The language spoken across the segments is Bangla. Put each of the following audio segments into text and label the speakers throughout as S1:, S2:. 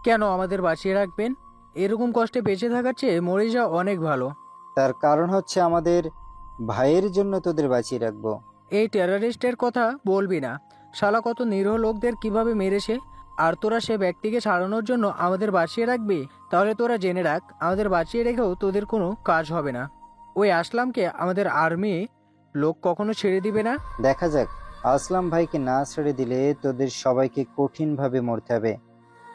S1: কেন আমাদের বাঁচিয়ে রাখবেন? এরকম কষ্টে বেঁচে থাকার চেয়ে মরে যাওয়া অনেক ভালো।
S2: তার কারণ হচ্ছে আমাদের ভাইয়ের জন্য তোদের বাঁচিয়ে রাখবো।
S1: এই টেররিস্টের কথা বলবি না। শালা কত নিরীহ লোকদের কিভাবে মেরেছে, আর তোরা সে ব্যক্তিকে ছাড়ানোর জন্য আমাদের বাঁচিয়ে রাখবি? তাহলে তোরা জেনে রাখ, আমাদের বাঁচিয়ে রেখেও তোদের কোনো কাজ হবে না। ওই আসলামকে আমাদের আর্মি লোক কখনো ছেড়ে দিবে না।
S2: দেখা যাক, আসলাম ভাইকে না ছেড়ে দিলে তোদের সবাইকে কঠিনভাবে মরতে হবে।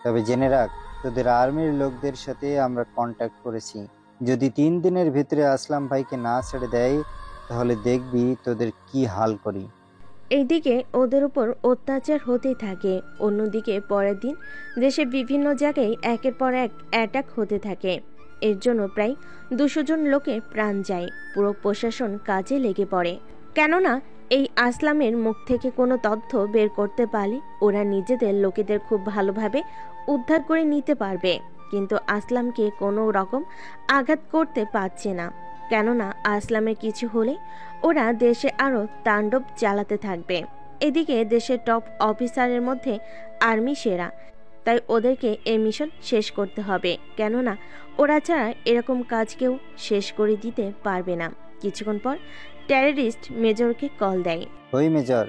S2: তবে জেনে রাখ, তোদের আর্মির লোকদের সাথে আমরা কন্ট্যাক্ট করেছি। যদি 3 দিনের ভিতরে আসলাম ভাইকে না ছেড়ে দেয়, তাহলে দেখবি তোদের কি হাল করি।
S3: এইদিকে ওদের উপর অত্যাচার হতেই থাকে, অন্যদিকে পরের দিন দেশে বিভিন্ন জায়গায় একের পর এক অ্যাটাক হতে থাকে। এর জন্য প্রায় 200 জন লোকের প্রাণ যায়। পুরো প্রশাসন কাজে লেগে পড়ে, কেননা এই আসলামের মুখ থেকে কোনো তথ্য বের করতে পারলে ওরা নিজেদের লোকেদের খুব ভালোভাবে উদ্ধার করে নিতে পারবে। কিন্তু আসলামকে কোনো রকম আঘাত করতে পারছে না, কেননা আসলামের কিছু হলে ওরা দেশে আরও তাণ্ডব চালাতে থাকবে। এদিকে দেশের টপ অফিসারের মধ্যে আর্মি সেরা, তাই ওদেরকে এই মিশন শেষ করতে হবে, কেননা ওরা ছাড়া এরকম কাজ কেউ শেষ করে দিতে পারবে না। কিছুক্ষণ পর টেররিস্ট মেজরকে কল দেয়।
S2: ওই মেজর,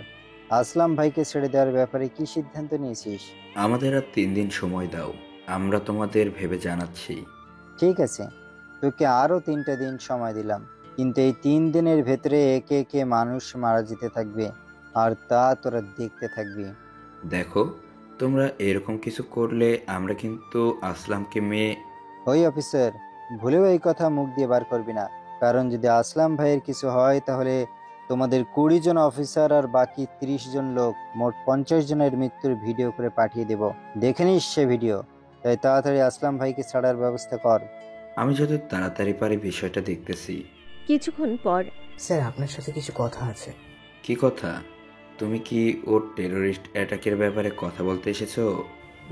S2: আসলাম ভাইকে ছেড়ে দেওয়ার ব্যাপারে কি সিদ্ধান্ত নিয়েছিস?
S4: আমাদের আর 3 দিন সময় দাও, আমরা তোমাদের ভেবে জানাচ্ছি।
S2: ঠিক আছে, তোকে আরো 3টা দিন সময় দিলাম, কিন্তু এই 3 দিনের ভেতরে একে একে মানুষ মারা যেতে থাকবে, আর তা তোরা দেখতে থাকবি।
S4: দেখো, তোমরা এরকম কিছু করলে আমরা কিন্তু আসলামকে মেয়ে।
S2: ওই অফিসার, ভুলেও এই কথা মুখ দিয়ে বার করবি না, কারণ যদি আসলাম ভাইয়ের কিছু হয় তাহলে তোমাদের 20 জন অফিসার আর বাকি 30 জন লোক, মোট 50 জনের মৃত্যুর ভিডিও করে পাঠিয়ে দেব। দেখে নিস সে ভিডিও। তাই তাড়াতাড়ি আসলাম ভাইকে ছাড়ার ব্যবস্থা কর।
S4: আমি যত তাড়াতাড়ি পারি বিষয়টা দেখতেছি।
S3: কিছুক্ষণ পর
S5: স্যার, আপনার সাথে কিছু কথা আছে।
S4: কি কথা? তুমি কি ওর টেররিস্ট অ্যাটাকের ব্যাপারে কথা বলতে এসেছো?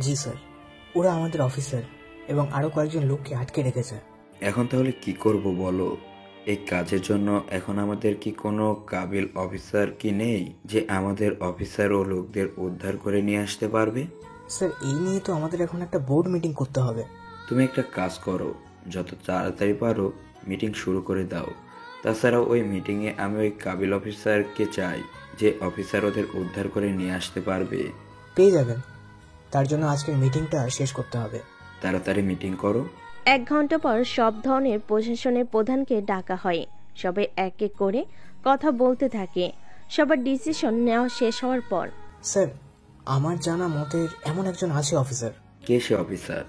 S5: জি স্যার, ওরা আমাদের অফিসার এবং আরও কয়েকজন লোককে আটকে রেখেছে।
S4: এখন তাহলে কি করব বলো? এই কাজের জন্য এখন আমাদের কি কোনো কাবিল অফিসার কি নেই যে আমাদের অফিসার ও লোকদের উদ্ধার করে নিয়ে আসতে পারবে?
S5: স্যার, এই নিয়ে তো আমাদের এখন একটা বোর্ড মিটিং করতে হবে।
S4: তুমি একটা কাজ করো, যত তাড়াতাড়ি পারো মিটিং শুরু করে দাও। তাছাড়া ওই মিটিংয়ে আমি ওই কাবিল অফিসারকে চাই, যে অফিসার ওদের উদ্ধার করে নিয়ে আসতে পারবে।
S5: পেয়ে যাবেন, তার জন্য আজকের মিটিংটা শেষ করতে হবে।
S4: তাড়াতাড়ি মিটিং করো।
S3: 1 ঘন্টা পর সব ধরনের প্রশাসনের প্রধানকে ডাকা হয়। সবাই এক এক করে কথা বলতে থাকে। সবার ডিসিশন নেওয়া শেষ হওয়ার পর
S5: স্যার, আমার জানা মতের এমন একজন আছে অফিসার।
S4: কে সে অফিসার?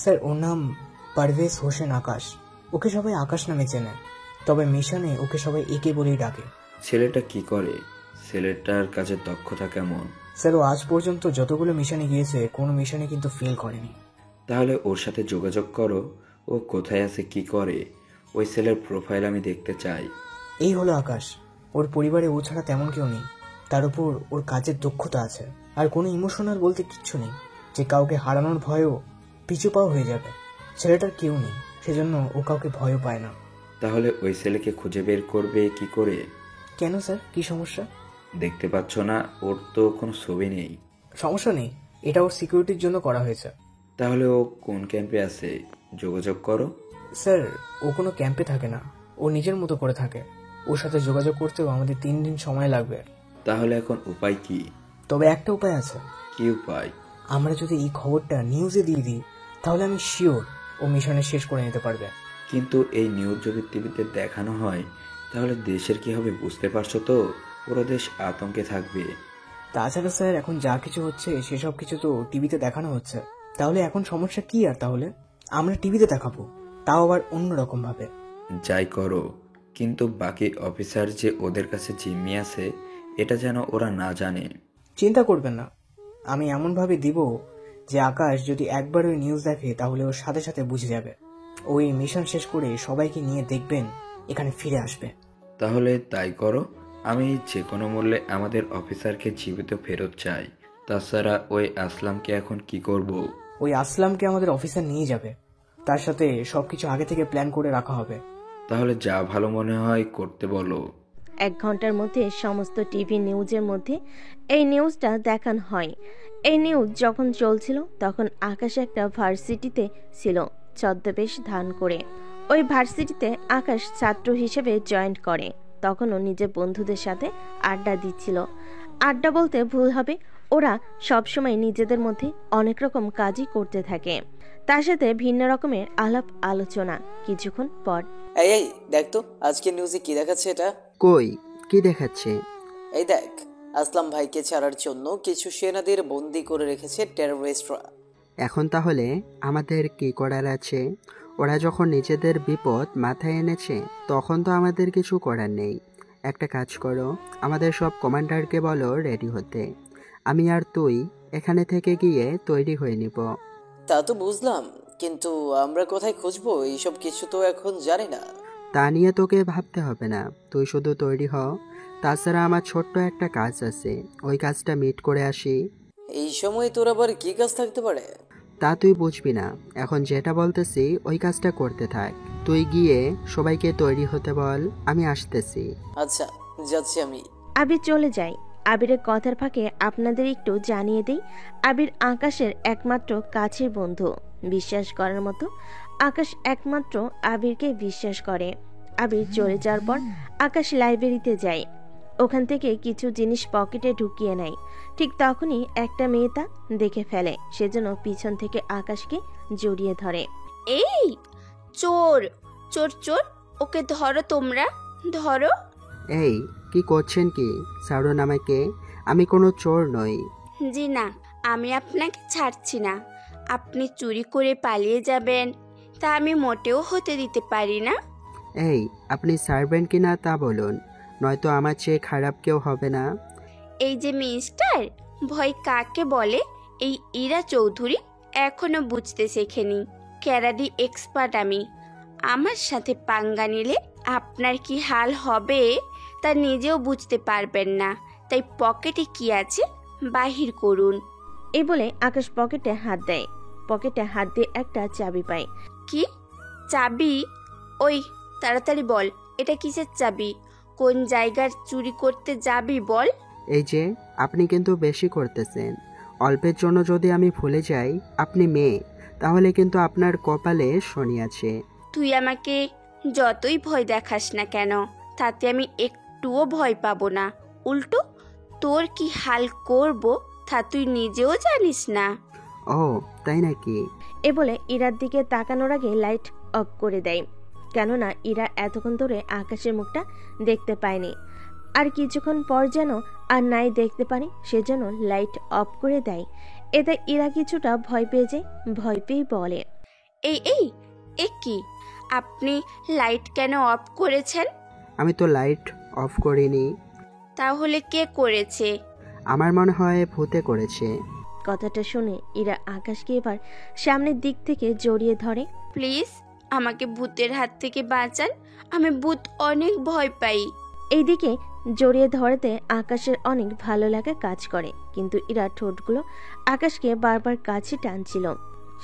S5: স্যার, ওর নাম পারভেজ হোসেন আকাশ। ওকে সবাই আকাশ নামে চেনে, তবে মিশনে ওকে সবাই একে বলেই ডাকে।
S4: ছেলেটা কি করে? ছেলেটার কাজের দক্ষতা কেমন?
S5: স্যার, ও আজ পর্যন্ত যতগুলো মিশনে গিয়েছে কোনো মিশনে কিন্তু ফেল করেনি।
S4: তাহলে ওর সাথে যোগাযোগ করো। ও কোথায় আছে, কি করে? ওই ছেলের প্রোফাইল আমি দেখতে চাই।
S5: এই হলো আকাশ। ওর পরিবারে ও ছাড়া তেমন কেউ নেই, তার উপর ওর কাজের দক্ষতা আছে, আর কোনো ইমোশনাল বলতে কিচ্ছু নেই যে কাউকে হারানোর ভয়ও পিছু পাও হয়ে যাবে। ছেলেটার কেউ নেই, সেজন্য ও কাউকে ভয়ও পায় না।
S4: তাহলে ওই ছেলেকে খুঁজে বের করবে কি করে?
S5: কেন স্যার, কি সমস্যা?
S4: দেখতে পাচ্ছ না ওর তো কোনো ছবি নেই?
S5: সমস্যা নেই, এটা ওর সিকিউরিটির জন্য করা হয়েছে।
S4: তাহলে ও কোন ক্যাম্পে আছে? যোগাযোগ করো।
S5: স্যার, ও কোনো ক্যাম্পে থাকে না, ও নিজের মতো করে থাকে। ওর সাথে যোগাযোগ করতেও আমাদের 3 দিন সময় লাগবে।
S4: তাহলে এখন উপায় কি?
S5: তবে একটা উপায় আছে।
S4: কি উপায়?
S5: আমরা যদি এই খবরটা নিউজে দিয়ে দিই, তাহলে আমি শিওর ও মিশনে শেষ করে নিতে পারবে।
S4: কিন্তু এই নিউজ যদি টিভিতে দেখানো হয় তাহলে দেশের কি হবে বুঝতে পারছো তো? পুরো দেশ আতঙ্কে থাকবে।
S5: তাছাড়া স্যার, এখন যা কিছু হচ্ছে সেসব কিছু তো টিভিতে দেখানো হচ্ছে। তাহলে এখন সমস্যা কি? আর তাহলে আমরা টিভিতে দেখাবো, তাও আবার অন্যরকম ভাবে।
S4: যাই করো, কিন্তু বাকি অফিসার যে ওদের কাছে জিম্মি আছে এটা যেন ওরা না জানে।
S5: চিন্তা করবেন না, আমি এমনভাবে দিব যে আকাশ যদি একবার ওই নিউজ দেখে তাহলে ওর সাথে সাথে বুঝে যাবে। ওই মিশন শেষ করে সবাইকে নিয়ে দেখবেন এখানে ফিরে আসবে।
S4: তাহলে তাই করো। আমি যে কোনো মূল্যে আমাদের অফিসারকে জীবিত ফেরত চাই। তাছাড়া ওই আসলামকে এখন কি করব?
S5: ওই আসলামকে আমাদের অফিসার নিয়ে যাবে, তার সাথে সবকিছু আগে থেকে প্ল্যান করে রাখা হবে।
S4: তাহলে যা ভালো মনে হয় করতে বলো।
S3: 1 ঘন্টার মধ্যে সমস্ত টিভি নিউজের মধ্যে এই নিউজটা দেখানো হয়। এই নিউজ যখন চলছিল তখন আকাশ একটা ভার্সিটিতে ছিল ছদ্মবেশ ধারণ করে। ওই ভার্সিটিতে আকাশ ছাত্র হিসেবে জয়েন করে। তখনও নিজের বন্ধুদের সাথে আড্ডা দিচ্ছিল। আড্ডা বলতে ভুল হবে, ওরা সবসময় নিজেদের মধ্যে অনেক রকম কাজই করতে থাকে। তার সাথে ভিন্ন রকমের আলাপ আলোচনা। কিছুক্ষণ পর
S6: এই দেখ তো আজকে নিউজে কি দেখাচ্ছে এটা।
S7: কই কি দেখাচ্ছে?
S6: এই দেখ, আসলাম ভাইকে ছাড়ার জন্য কিছু সেনাদের বন্দি করে রেখেছে টেররিস্টরা।
S7: এখন তাহলে আমাদের কি করার আছে? ওরা যখন নিজেদের বিপদ মাথায় এনেছে তখন তো আমাদের কিছু করার নেই। একটা কাজ করো, আমাদের সব কমান্ডারকে বলো রেডি হতে। আমি আর তুই এখানে থেকে গিয়ে তৈরি হয়ে নিব।
S6: তা তো বুঝলাম, কিন্তু আমরা কোথায় খুঁজবো? এইসব কিছু তো এখন জানি না।
S7: তা নিয়ে তোকে ভাবতে হবে না, তুই শুধু তৈরি হ। তাছাড়া আমার ছোট্ট একটা কাজ আছে, ওই কাজটা মিট করে আসি।
S6: এই সময় তোর আবার কি কাজ থাকতে পারে?
S7: তা তুই বুঝবি না, এখন যেটা বলতেছি ওই কাজটা করতে থাক। তুই গিয়ে সবাইকে তৈরি হতে বল, আমি আসতেছি।
S6: আচ্ছা, যাচ্ছি আমি।
S3: আবির চলে যায়। আবিরের কথার ফাঁকে আপনাদের একটু জানিয়ে দেই, আবির আকাশের একমাত্র কাছের বন্ধু। বিশ্বাস করার মতো, আকাশ একমাত্র আবিরকে বিশ্বাস করে। আবির চলে যাওয়ার পর আকাশ লাইব্রেরিতে যায়। ওখান থেকে কিছু জিনিস পকেটে ঢুকিয়ে নেয়। ঠিক তখনই একটা মেয়ে তা দেখে ফেলে, সেজন্য পিছন থেকে আকাশকে জড়িয়ে ধরে।
S8: এই চোর চোর চোর, ওকে ধরো, তোমরা ধরো।
S7: এই কি করছেন কি? ছাড়ুন আমাকে, আমি কোনো চোর নই।
S8: জি না, আমি আপনাকে ছাড়ছি না। আপনি চুরি করে পালিয়ে যাবেন, তা আমি মোটেও হতে দিতে পারি না।
S7: এই আপনি ছাড়বেন কি না তা বলুন, নয়তো আমার চেয়ে খারাপ কেউ হবে না।
S8: এই যে মিস্টার, ভয় কাকে বলে এই ইরা চৌধুরী এখনো বুঝতে শেখেনি। ক্যারাডি এক্সপার্ট আমি। আমার সাথে পাঙ্গা নিলে আপনার কি হাল হবে তা নিজেও বুঝতে পারবেন না। তাই পকেটে কি আছে বাহির করুন।
S3: এই বলে আকাশ পকেটে হাত দেয়। পকেটে হাত দিয়ে একটা চাবি পায়।
S8: কি চাবি? ওই তাড়াতাড়ি বল, এটা কিসের চাবি? কোন জায়গার চুরি করতে যাবি বল।
S7: এই যে আপনি কিন্তু বেশি করতেছেন। অল্পের জন্য যদি আমি ভুলে যাই আপনি মেয়ে, তাহলে কিন্তু আপনার কপালে শনি আছে।
S8: তুই আমাকে যতই ভয় দেখাস না কেন, তাতে আমি একটুও ভয় পাবো না। উল্টো তোর কি হাল করব তা তুই নিজেও জানিস না।
S7: ও তাই নাকি?
S3: এ বলে ইরার দিকে তাকানোর আগে লাইট অফ করে দেয়। কেননা ইরা এতক্ষণ ধরে আকাশের মুখটা দেখতে পায়নি, আর কিছুক্ষণ পর যেন আর নাই দেখতে পারে, সেজন্য লাইট অফ করে দেয়। এতে ইরা কিছুটা ভয় পেয়ে যায়। ভয় পেয়ে বলে,
S8: এই এই এ কি, আপনি লাইট কেন অফ করেছেন?
S7: আমি তো লাইট অফ করিনি।
S8: তাহলে কে করেছে?
S7: আমার মনে হয় ভূতে করেছে।
S3: কথাটা শুনে ইরা আকাশকে এবার সামনের দিক থেকে জড়িয়ে ধরে।
S8: প্লিজ আমাকে ভূতের হাত থেকে বাঁচান, আমি ভূত অনেক ভয় পাই।
S3: এইদিকে জড়িয়ে ধরতে আকাশের অনেক ভালো লাগা কাজ করে, কিন্তু ইরা ঠোঁটগুলো আকাশকে বারবার কাছে টানছিল।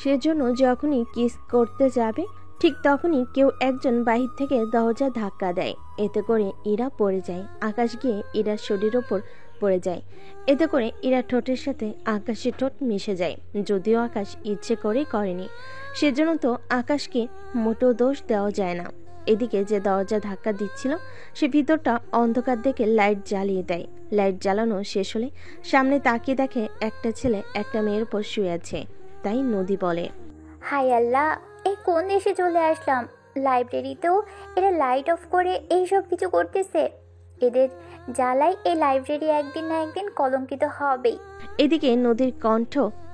S3: সেজন্য যখনই কিস করতে যাবে ঠিক তখনই কেউ একজন বাহির থেকে দরজা ধাক্কা দেয়। এতে করে ইরা পড়ে যায়। আকাশ গিয়ে ইরার শরীরের ওপর পড়ে যায়। এতে করে ইরা ঠোঁটের সাথে আকাশের ঠোঁট মিশে যায়, যদিও আকাশ ইচ্ছে করে করেনি। সেজন্য তো আকাশকে মোটেও দোষ দেওয়া যায় না। এদিকে যে দরজা ধাক্কা দিচ্ছিল সে ভিতরটা অন্ধকার দেখে লাইট জ্বালিয়ে দেয়। লাইট জ্বালানো শেষ হলে সামনে তাকিয়ে দেখে একটা ছেলে একটা মেয়ের উপর শুয়ে আছে। তাই নদী বলে,
S9: হাই আল্লাহ, এই কোন দেশে চলে আসলাম? লাইব্রেরিতেও এরা লাইট অফ করে এইসব কিছু করতেছে। এদের জ্বালাই এই লাইব্রেরি একদিন না একদিন কলঙ্কিত হবেই।
S3: এদিকে নদীর কণ্ঠ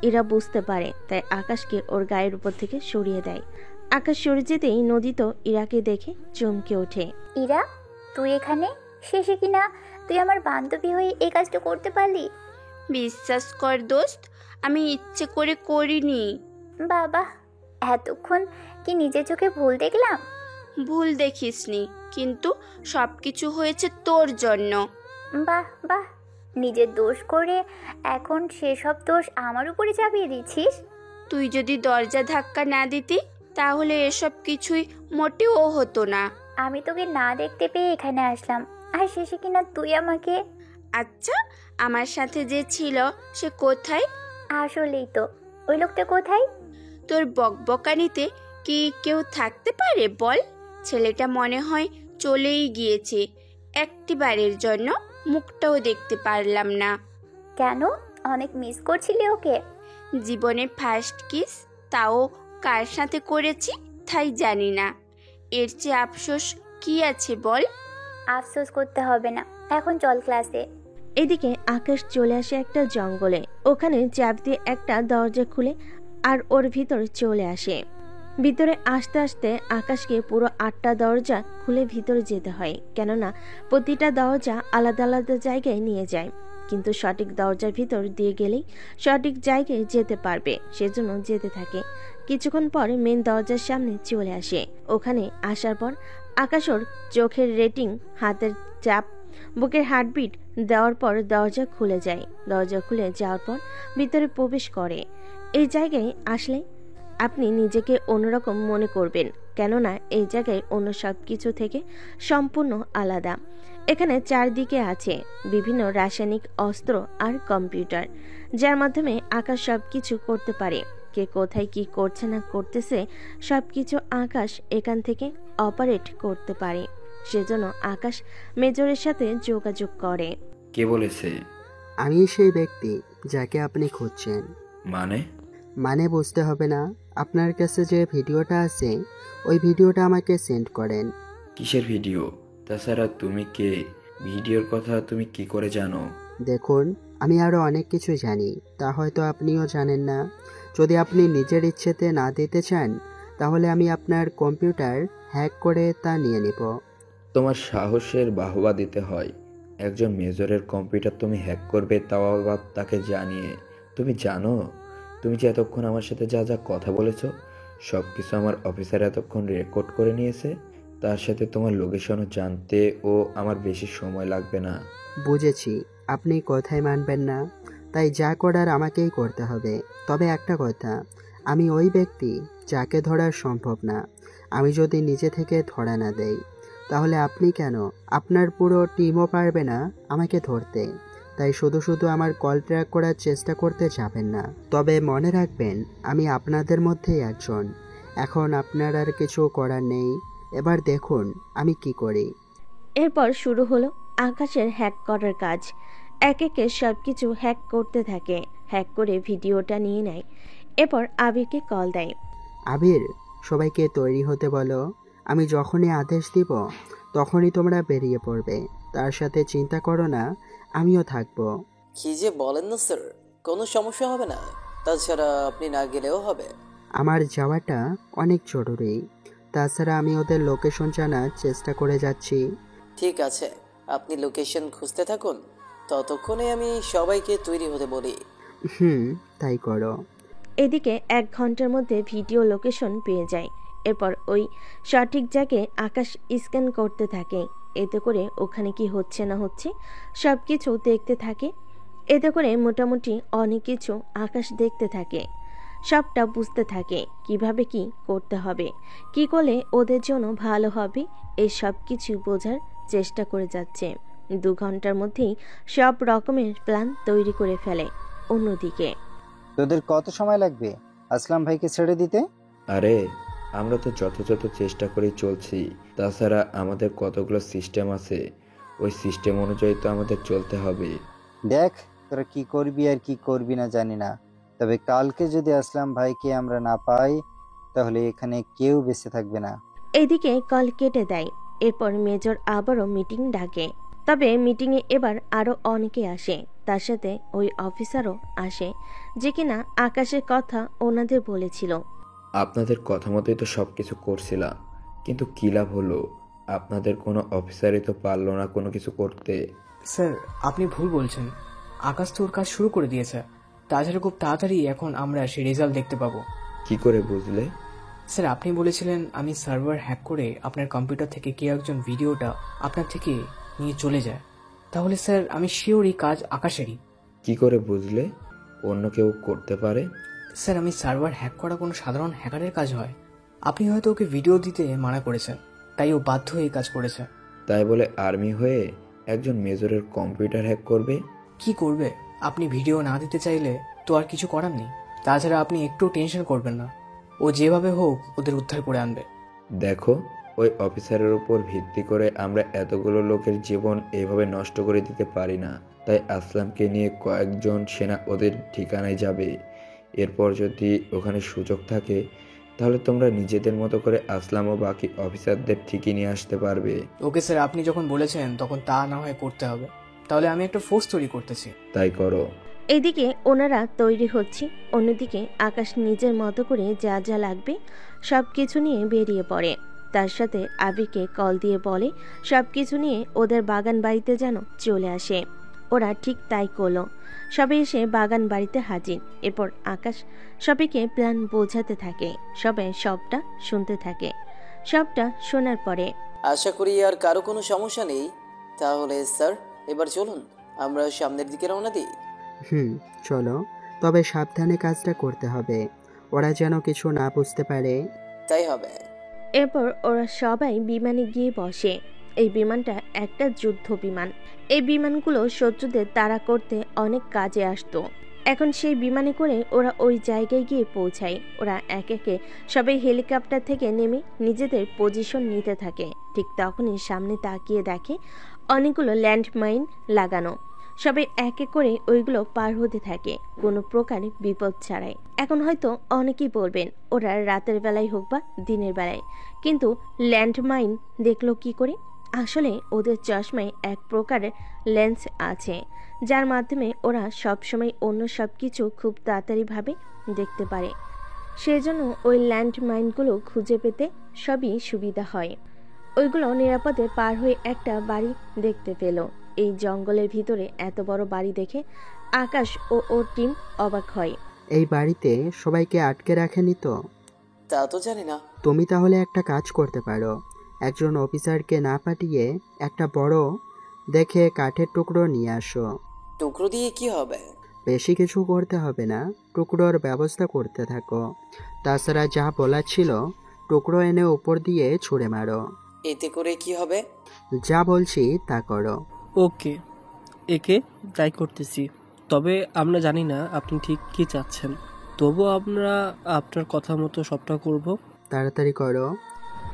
S3: এরা বুঝতে পারে, তাই আকাশকে ওর গায়ের উপর থেকে সরিয়ে দেয়। আকাশ সরে যেতেই নদী তো ইরাকে দেখে চমকে ওঠে।
S9: ইরা, তুই এখানে? শেষে কিনা তুই আমার বান্ধবী হয়ে এই কাজটা করতে পারলি?
S8: বিশ্বাস কর দোস্ত, আমি ইচ্ছে করে করিনি।
S9: বাবা, এতক্ষণ কি নিজের চোখে ভুল দেখলাম?
S8: ভুল দেখিসনি, কিন্তু সবকিছু হয়েছে তোর জন্য।
S9: বাহ বাহ, নিজের দোষ করে এখন সেসব দোষ আমার উপরে চাপিয়ে দিচ্ছিস।
S8: তুই যদি দরজা ধাক্কা না দিতি তাহলে এসব কিছুই মোটেও হতো না।
S9: আমি তোকে না দেখতে পেয়ে এখানে আসলাম, আর শেষে কিনা তুই আমাকে।
S8: আচ্ছা, আমার সাথে যে ছিল সে কোথায়?
S9: আসলেই তো, ওই লোকটা কোথায়?
S8: তোর বকবকানিতে কি কেউ থাকতে পারে বল? ছেলেটা মনে হয় চলেই গিয়েছে। একটিবারের জন্য মুখটাও দেখতে পারলাম না।
S9: কেন, অনেক মিস করছিলি ওকে?
S8: জীবনে ফার্স্ট কিস, তাও কার সাথে করেছি তাই জানি না। এর চেয়ে আফসোস কি আছে বল?
S9: আফসোস করতে হবে না, এখন চল ক্লাসে।
S3: এদিকে আকাশ চলে আসে একটা জঙ্গলে। ওখানে চাপ দিয়ে একটা দরজা খুলে আর ওর ভিতর চলে আসে। ভিতরে আসতে আসতে আকাশকে পুরো 8টা দরজা খুলে ভিতরে যেতে হয়, কেননা প্রতিটা দরজা আলাদা আলাদা জায়গায় নিয়ে যায়। কিন্তু সঠিক দরজার ভিতর দিয়ে গেলেই সঠিক জায়গায় যেতে পারবে, সেজন্য যেতে থাকে। কিছুক্ষণ পর মেন দরজার সামনে চলে আসে। ওখানে আসার পর আকাশ ওর চোখের রেটিং, হাতের চাপ, বুকের হার্টবিট দেওয়ার পর দরজা খুলে যায়। দরজা খুলে যাওয়ার পর ভিতরে প্রবেশ করে। এই জায়গায় আসলে আপনি নিজেকে অন্যরকম মনে করবেন, কেননা এই জায়গায় অন্য সব কিছু থেকে সম্পূর্ণ আলাদা। এখানে চারদিকে আছে বিভিন্ন রাসায়নিক অস্ত্র আর কম্পিউটার, যার মাধ্যমে আকাশ সব কিছু করতে পারে। কে কোথায় কি করছে না করতেছে সব কিছু আকাশ এখান থেকে অপারেট করতে পারে। সেজন্য আকাশ মেজরের সাথে যোগাযোগ করে।
S4: কে বলেছে?
S7: আমি সেই ব্যক্তি যাকে আপনি খুঁজছেন।
S4: মানে
S7: বুঝতে হবে না। আপনার কাছে যে ভিডিওটা আছে ওই ভিডিওটা আমাকে সেন্ড করেন।
S4: কিসের ভিডিও? তাছাড়া তুমি কে? ভিডিওর কথা তুমি কি করে জানো?
S7: দেখুন, আমি আরও অনেক কিছু জানি, তা হয়তো আপনিও জানেন না। যদি আপনি নিজের ইচ্ছেতে না দিতে চান তাহলে আমি আপনার কম্পিউটার হ্যাক করে তা নিয়ে নেব।
S4: তোমার সাহসের বাহবা দিতে হয়। একজন মেজরের কম্পিউটার তুমি হ্যাক করবে, তাও আবার তাকে জানিয়ে। তুমি জানো তুমি যে এতক্ষণ আমার সাথে যা যা কথা বলেছো সব কিছু আমার অফিসার এতক্ষণ রেকর্ড করে নিয়েছে। তার সাথে তোমার লোকেশনও জানতে ও আমার বেশি সময় লাগবে না।
S7: বুঝেছি, আপনি কথাই মানবেন না, তাই যা করার আমাকেই করতে হবে। তবে একটা কথা, আমি ওই ব্যক্তি যাকে ধরা সম্ভব না। আমি যদি নিজে থেকে ধরা না দেই তাহলে আপনি কেন, আপনার পুরো টিমও পারবে না আমাকে ধরতে। তাই শুধু শুধু আমার কল ট্র্যাক করার চেষ্টা করতে যাবেন না। তবে মনে রাখবেন, আমি আপনাদের মধ্যেই একজন। এখন আপনার আর কিছু করার নেই, এবার দেখুন আমি কি করি।
S3: এরপর শুরু হলো আকাশের হ্যাক করার কাজ। এক একে সবকিছু হ্যাক করতে থাকে। হ্যাক করে ভিডিওটা নিয়ে নেয়। এরপর আবিরকে কল দেয়।
S7: আবির, সবাইকে তৈরি হতে বলো। আমি যখনই আদেশ দিব তখনই তোমরা বেরিয়ে পড়বে। তার সাথে চিন্তা করো না, আমিও থাকবো।
S6: কি যে বলেন না স্যার, কোনো সমস্যা হবে না। তাছাড়া আপনি না গেলেও হবে।
S7: আমার যাওয়াটা অনেক জরুরি। তাছাড়া আমি ওদের লোকেশন জানার চেষ্টা করে যাচ্ছি।
S6: ঠিক আছে, আপনি লোকেশন খুঁজতে থাকুন, ততক্ষণে আমি সবাইকে তৈরি হতে বলি।
S7: তাই করো।
S3: এদিকে 1 ঘন্টার মধ্যে ভিডিও লোকেশন পেয়ে যায়। এরপর ওই সঠিক জায়গায় আকাশ স্ক্যান করতে থাকে। এতে করে ওখানে কি হচ্ছে না হচ্ছে সব কিছু দেখতে থাকে। এতে করে মোটামুটি অনেক কিছু আকাশ দেখতে থাকে, সবটা বুঝতে থাকে কিভাবে কি করতে হবে, কি করলে ওদের জন্য ভালো হবে, এই সব কিছু বোঝার চেষ্টা করে যাচ্ছে। 2 ঘন্টার মধ্যেই সব রকমের প্ল্যান তৈরি করে ফেলে। অন্যদিকে
S2: তোদের কত সময় লাগবে আসলাম ভাইকে ছেড়ে দিতে?
S4: আরে আমরা তো যথাযথ চেষ্টা করে চলছি। তাছাড়া আমাদের কতগুলো সিস্টেম আছে, ওই সিস্টেম অনুযায়ী তো আমাদের চলতে হবে।
S2: দেখ, তোরা কি করবি আর কি করবি না জানি না, তবে কালকে যদি আসলাম ভাইকে আমরা না পাই তাহলে এখানে কেউ বেঁচে থাকবে না।
S3: এদিকে কল কেটে দেয়। এরপর মেজর আবারও মিটিং ডাকে। তবে মিটিংয়ে এবার আরও অনেকে আসে। তার সাথে ওই অফিসারও আসে যে কিনা আকাশের কথা ওনাদের বলেছিল।
S4: আপনাদের কথা মতোই তো সব কিছু করছিলাম, কিন্তু কী লাভ হলো? আপনাদের কোনো অফিসারই তো পারলো না কোনো কিছু করতে।
S5: স্যার, আপনি ভুল বলছেন। আকাশ তো ওর কাজ শুরু করে দিয়েছে। তাছাড়া খুব তাড়াতাড়ি এখন আমরা সেই রেজাল্ট দেখতে পাবো।
S4: কি করে বুঝলে?
S5: স্যার, আপনি বলেছিলেন আমি সার্ভার হ্যাক করে আপনার কম্পিউটার থেকে কেউ একজন ভিডিওটা আপনার থেকে নিয়ে চলে যায়। তাহলে স্যার আমি শিওর এই কাজ আকাশেরই।
S4: কি করে বুঝলে অন্য কেউ করতে পারে?
S5: স্যার, আমি সার্ভার হ্যাক করা কোনো সাধারণ হ্যাকারের কাজ হয়। আপনি হয়তো ওকে ভিডিও দিতে মানা করেছেন, তাই ও বাধ্য হয়ে এই কাজ করেছে।
S4: তাই বলে আর্মি হয়ে একজন মেজরের কম্পিউটার হ্যাক করবে?
S5: কি করবে? আপনি ভিডিও না দিতে চাইলে তো আর কিছু করার নেই। তাছাড়া আপনি একটু টেনশন করবেন না, ও যেভাবে হোক ওদের উদ্ধার করে আনবে।
S4: দেখো, ওই অফিসারের উপর ভিত্তি করে আমরা এতগুলো লোকের জীবন এইভাবে নষ্ট করে দিতে পারি না। তাই আসলামকে নিয়ে কয়েকজন সেনা ওদের ঠিকানায় যাবে। এরপর যদি ওখানে সুযোগ থাকে তাহলে তোমরা নিজেদের মতো করে আসলাম ও বাকি অফিসারদের ঠিকই নিয়ে আসতে পারবে।
S5: ওকে স্যার, আপনি যখন বলেছেন তখন তা না হয় করতে হবে। তাহলে আমি একটা ফোর্স তৈরি করতেছি।
S4: তাই করো।
S3: এদিকে ওনারা তৈরি হচ্ছে, অন্যদিকে আকাশ নিজের মতো করে যা যা লাগবে সব কিছু নিয়ে বেরিয়ে পড়ে। তার সাথে আবিরকে কল দিয়ে বলে সব কিছু নিয়ে ওদের বাগান বাড়িতে যেন চলে আসে। ওরা ঠিক তাই করলো। সবাই এসে বাগান বাড়িতে হাজির। এরপর আকাশ সবাইকে প্ল্যান বোঝাতে থাকে, সবাই সবটা শুনতে থাকে। সবটা শোনার পরে
S6: আশা করি আর কারো কোনো সমস্যা নেই। তাহলে স্যার এবার চলুন আমরা সামনের দিকে রওনা দিই।
S7: চলো, তবে সাবধানে কাজটা করতে হবে, ওরা যেন কিছু না বুঝতে পারে।
S6: তাই হবে।
S3: এরপর ওরা সবাই বিমানে গিয়ে বসে। এই বিমানটা একটা যুদ্ধ বিমান। এই বিমানগুলো শত্রুদের তাড়া করতে অনেক কাজে আসতো। এখন সেই বিমানে করে ওরা ওই জায়গায় গিয়ে পৌঁছায়। ওরা এক একে সবাই হেলিকপ্টার থেকে নেমে নিজেদের পজিশন নিতে থাকে। ঠিক তখনই সামনে তাকিয়ে দেখে অনেকগুলো ল্যান্ডমাইন লাগানো। সবাই এক এক করে ওইগুলো পার হতে থাকে কোনো প্রকার বিপদ ছাড়াই। এখন হয়তো অনেকেই বলবেন ওরা রাতের বেলায় হোক বা দিনের বেলায় কিন্তু ল্যান্ডমাইন দেখলো কি করে? আসলে ওদের চশমায় এক প্রকারের লেন্স আছে যার মাধ্যমে ওরা সবসময় অন্য সব কিছু খুব তাড়াতাড়িভাবে দেখতে পারে। সেজন্য ওই ল্যান্ডমাইনগুলো খুঁজে পেতে সবই সুবিধা হয়। ওইগুলো নিরাপদে পার হয়ে একটা বাড়ি দেখতে পেল। এই জঙ্গলের ভিতরে এত বড় বাড়ি দেখে আকাশ ও ওর টিম অবাক হয়।
S7: এই বাড়িতে সবাইকে আটকে রাখেনি তো?
S6: তা তো জানি না।
S7: তুমি তাহলে একটা কাজ করতে পারো, একজন অফিসারকে না পাঠিয়ে একটা বড় দেখে কাঠের টুকরো নিয়ে আসো।
S6: টুকরো দিয়ে কি হবে?
S7: বেশি কিছু করতে হবে না, টুকরোর ব্যবস্থা করতে থাকো। তাছাড়া যা বলা ছিল টুকরো এনে উপর দিয়ে ছুঁড়ে মারো।
S6: এতে করে কি হবে?
S7: যা বলছি তা করো।
S10: ওকে, একে ট্রাই করতেছি। তবে আমরা জানি না আপনি ঠিক কি চাচ্ছেন, তবু আমরা আপনার কথা মতো সবটা করব।
S7: তাড়াতাড়ি করো।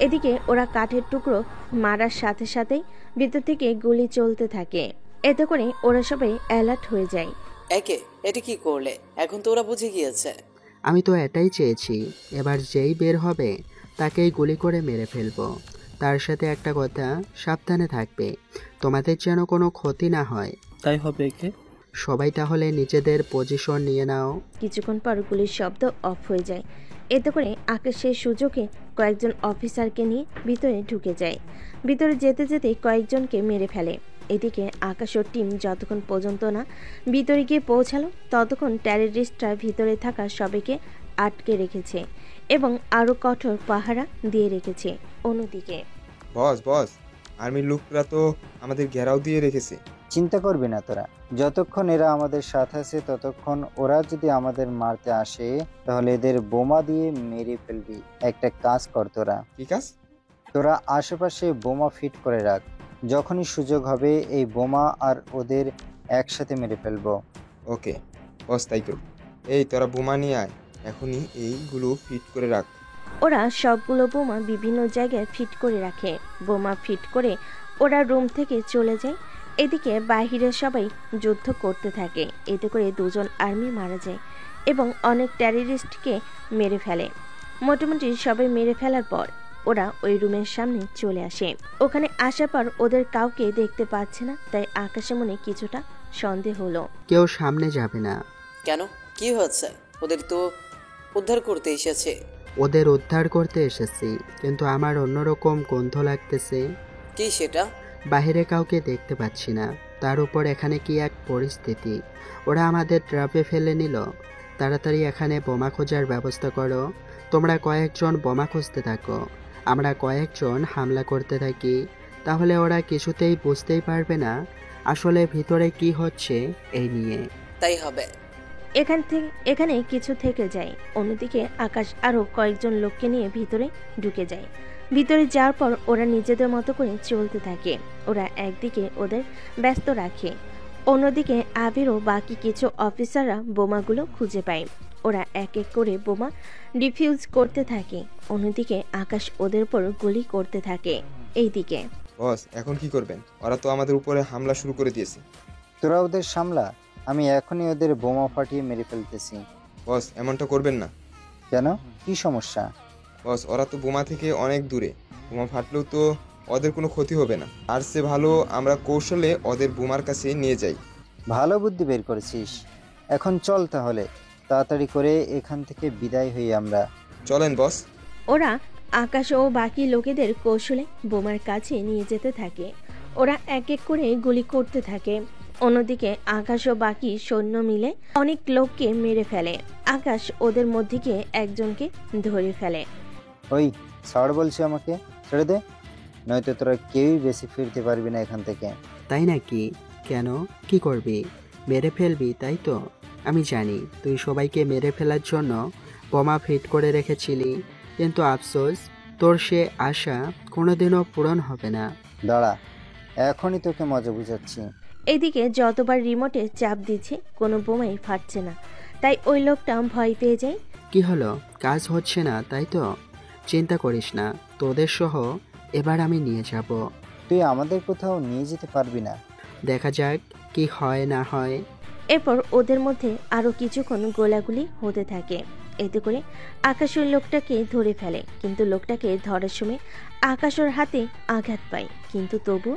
S3: এদিকে ওরা কাঠের টুকরো মারার সাথে সাথেই ভিতর থেকে গুলি চলতে থাকে। এতে করে ওরা সবাই অ্যালার্ট হয়ে যায়।
S6: এটা কি করলে? এখন তো ওরা বুঝে গিয়েছে।
S7: আমি তো এটাই চেয়েছি, এবার যেই বের হবে তাকেই গুলি করে মেরে ফেলবো। তার সাথে একটা কথা, সাবধানে থাকবে, তোমাদের যেন কোনো ক্ষতি না হয়।
S10: তাই হবে। একে
S7: সবাই তাহলে নিজেদের পজিশন নিয়ে নাও।
S3: কিছুক্ষণ পর গুলির শব্দ অফ হয়ে যায়। এতে করে আকাশ সেই সুযোগে কয়েকজন অফিসারকে নিয়ে ভিতরে ঢুকে যায়। ভিতরে যেতে যেতে কয়েকজনকে মেরে ফেলে। এদিকে আকাশ ও টিম যতক্ষণ পর্যন্ত না ভিতরে গিয়ে পৌঁছালো ততক্ষণ টেররিস্টরা ভিতরে থাকা সবাইকে আটকে রেখেছে এবং আরও কঠোর পাহারা দিয়ে রেখেছে। অন্যদিকে
S11: বস আর্মির লোকরা তো আমাদের ঘেরাও দিয়ে রেখেছে।
S2: চিন্তা করবি না তোরা, যতক্ষণ এরা আমাদের সাথে আছে ততক্ষণ ওরা যদি আমাদের মারতে আসে তাহলে এদের বোমা দিয়ে মেরে ফেলবি। একটা কাজ কর তোরা।
S11: কি কাজ?
S2: তোরা আশেপাশে বোমা ফিট করে রাখ, যখনই সুযোগ হবে এই বোমা আর ওদের একসাথে মেরে ফেলবো।
S11: ওকে বস, তাই করব। এই তোরা বোমা নিয়ে আয়, এখনই এইগুলো ফিট করে রাখ।
S3: ওরা সবগুলো বোমা বিভিন্ন জায়গায় ফিট করে রাখে। বোমা ফিট করে ওরা রুম থেকে চলে যায়। এদিকে বাহিরে সবাই যুদ্ধ করতে থাকে। এতে করে দুজন আর্মি মারা যায় এবং অনেক টেররিস্টকে মেরে ফেলে। মোটামুটি সবাই মেরে ফেলার পর ওরা ওই রুমের সামনে চলে আসে। ওখানে আসার পর ওদের কাউকে দেখতে পাচ্ছে না, তাই আকাশে মনে কিছুটা সন্দেহ হলো।
S7: কেউ সামনে যাবে না।
S6: কেন, কি হচ্ছে? ওদের তো উদ্ধার করতে এসেছে।
S7: ওদের উদ্ধার করতে এসেছি, কিন্তু আমার অন্যরকম গন্ধ লাগতেছে।
S6: কি সেটা?
S7: বাইরে কাউকে দেখতে পাচ্ছি না, তার উপর এখানে কি এক পরিস্থিতি। ওরা আমাদের ট্রাপে ফেলে নিল। তাড়াতাড়ি এখানে বোমা খোঁজার ব্যবস্থা করো। তোমরা কয়েকজন বোমা খুঁজতে থাকো, আমরা কয়েকজন হামলা করতে থাকি। তাহলে ওরা কিছুতেই বুঝতেই পারবে না আসলে ভিতরে কি হচ্ছে এই নিয়ে।
S6: তাই হবে।
S3: এখানে কিছু থেকে যায়। অন্যদিকে আকাশ আরো কয়েকজন লোককে নিয়ে ভিতরে ঢুকে যায়। ভিতরে যাওয়ার পর ওরা নিজেদের মতো করে চলতে থাকে। ওরা একদিকে ওদের ব্যস্ত রাখে, অন্যদিকে আবির ও বাকি কিছু অফিসাররা বোমাগুলো খুঁজে পায়। ওরা এক এক করে বোমা ডিফিউজ করতে থাকে। অন্যদিকে আকাশ ওদের উপর গুলি করতে থাকে। এইদিকে
S11: বস, এখন কি করবেন? ওরা তো আমাদের উপরে হামলা শুরু করে দিয়েছে।
S2: তোরা ওদের সামলা, আমি এখনই ওদের বোমা ফাটিয়ে মেরে ফেলতেছি।
S11: বস, এমনটা করবেন না।
S2: কেন, কি সমস্যা?
S11: বস, ওরা তো বোমা থেকে অনেক দূরে। বোমা ফাটলেও তো ওদের কোনো ক্ষতি হবে না। আর সে ভালো আমরা কৌশলে ওদের বোমার কাছে নিয়ে যাই।
S2: ভালো বুদ্ধি বের করেছিস। এখন চল তাহলে, তাড়াতাড়ি করে এখান থেকে বিদায় হই আমরা।
S11: চলেন বস।
S3: ওরা আকাশ ও বাকি লোকেদের কৌশলে বোমার কাছে নিয়ে যেতে থাকে। ওরা এক এক করে গুলি করতে থাকে। অন্যদিকে আকাশ ও বাকি সৈন্য মিলে অনেক লোককে মেরে ফেলে। আকাশ ওদের মধ্যে গিয়ে একজনকে ধরে ফেলে।
S2: ওই ছাড় বলছি, আমাকে ছেড়ে দে, নয়তো তোরা কেউই বেশি ফিরতে পারবি না এখান থেকে।
S7: তাই নাকি? কেন, কি করবি? মেরে ফেলবি তাই তো? আমি জানি তুই সবাইকে মেরে ফেলার জন্য বোমা ফিট করে রেখেছিলি, কিন্তু আফসোস তোর সে আশা কোনোদিনও পূরণ হবে না।
S2: দাঁড়া, এখনই তোকে মজা বুঝাচ্ছি।
S3: এদিকে যতবার রিমোটে চাপ দিচ্ছে কোনো বোমাই ফাটছে না, তাই ওই লোকটা ভয় পেয়ে যায়।
S7: কি হলো, কাজ হচ্ছে না তাই তো? চিন্তা করিস না, তোদের সহ এবার আমি নিয়ে যাব।
S2: তুই আমাদের কোথাও নিয়ে যেতে পারবি না।
S7: দেখা যাক কি হয় না হয়।
S3: এরপর ওদের মধ্যে আরো কিছুক্ষণ গোলাগুলি হতে থাকে। এতে করে আকাশ ওই লোকটাকে ধরে ফেলে, কিন্তু লোকটাকে ধরার সময় আকাশ ওর হাতে আঘাত পায়, কিন্তু তবু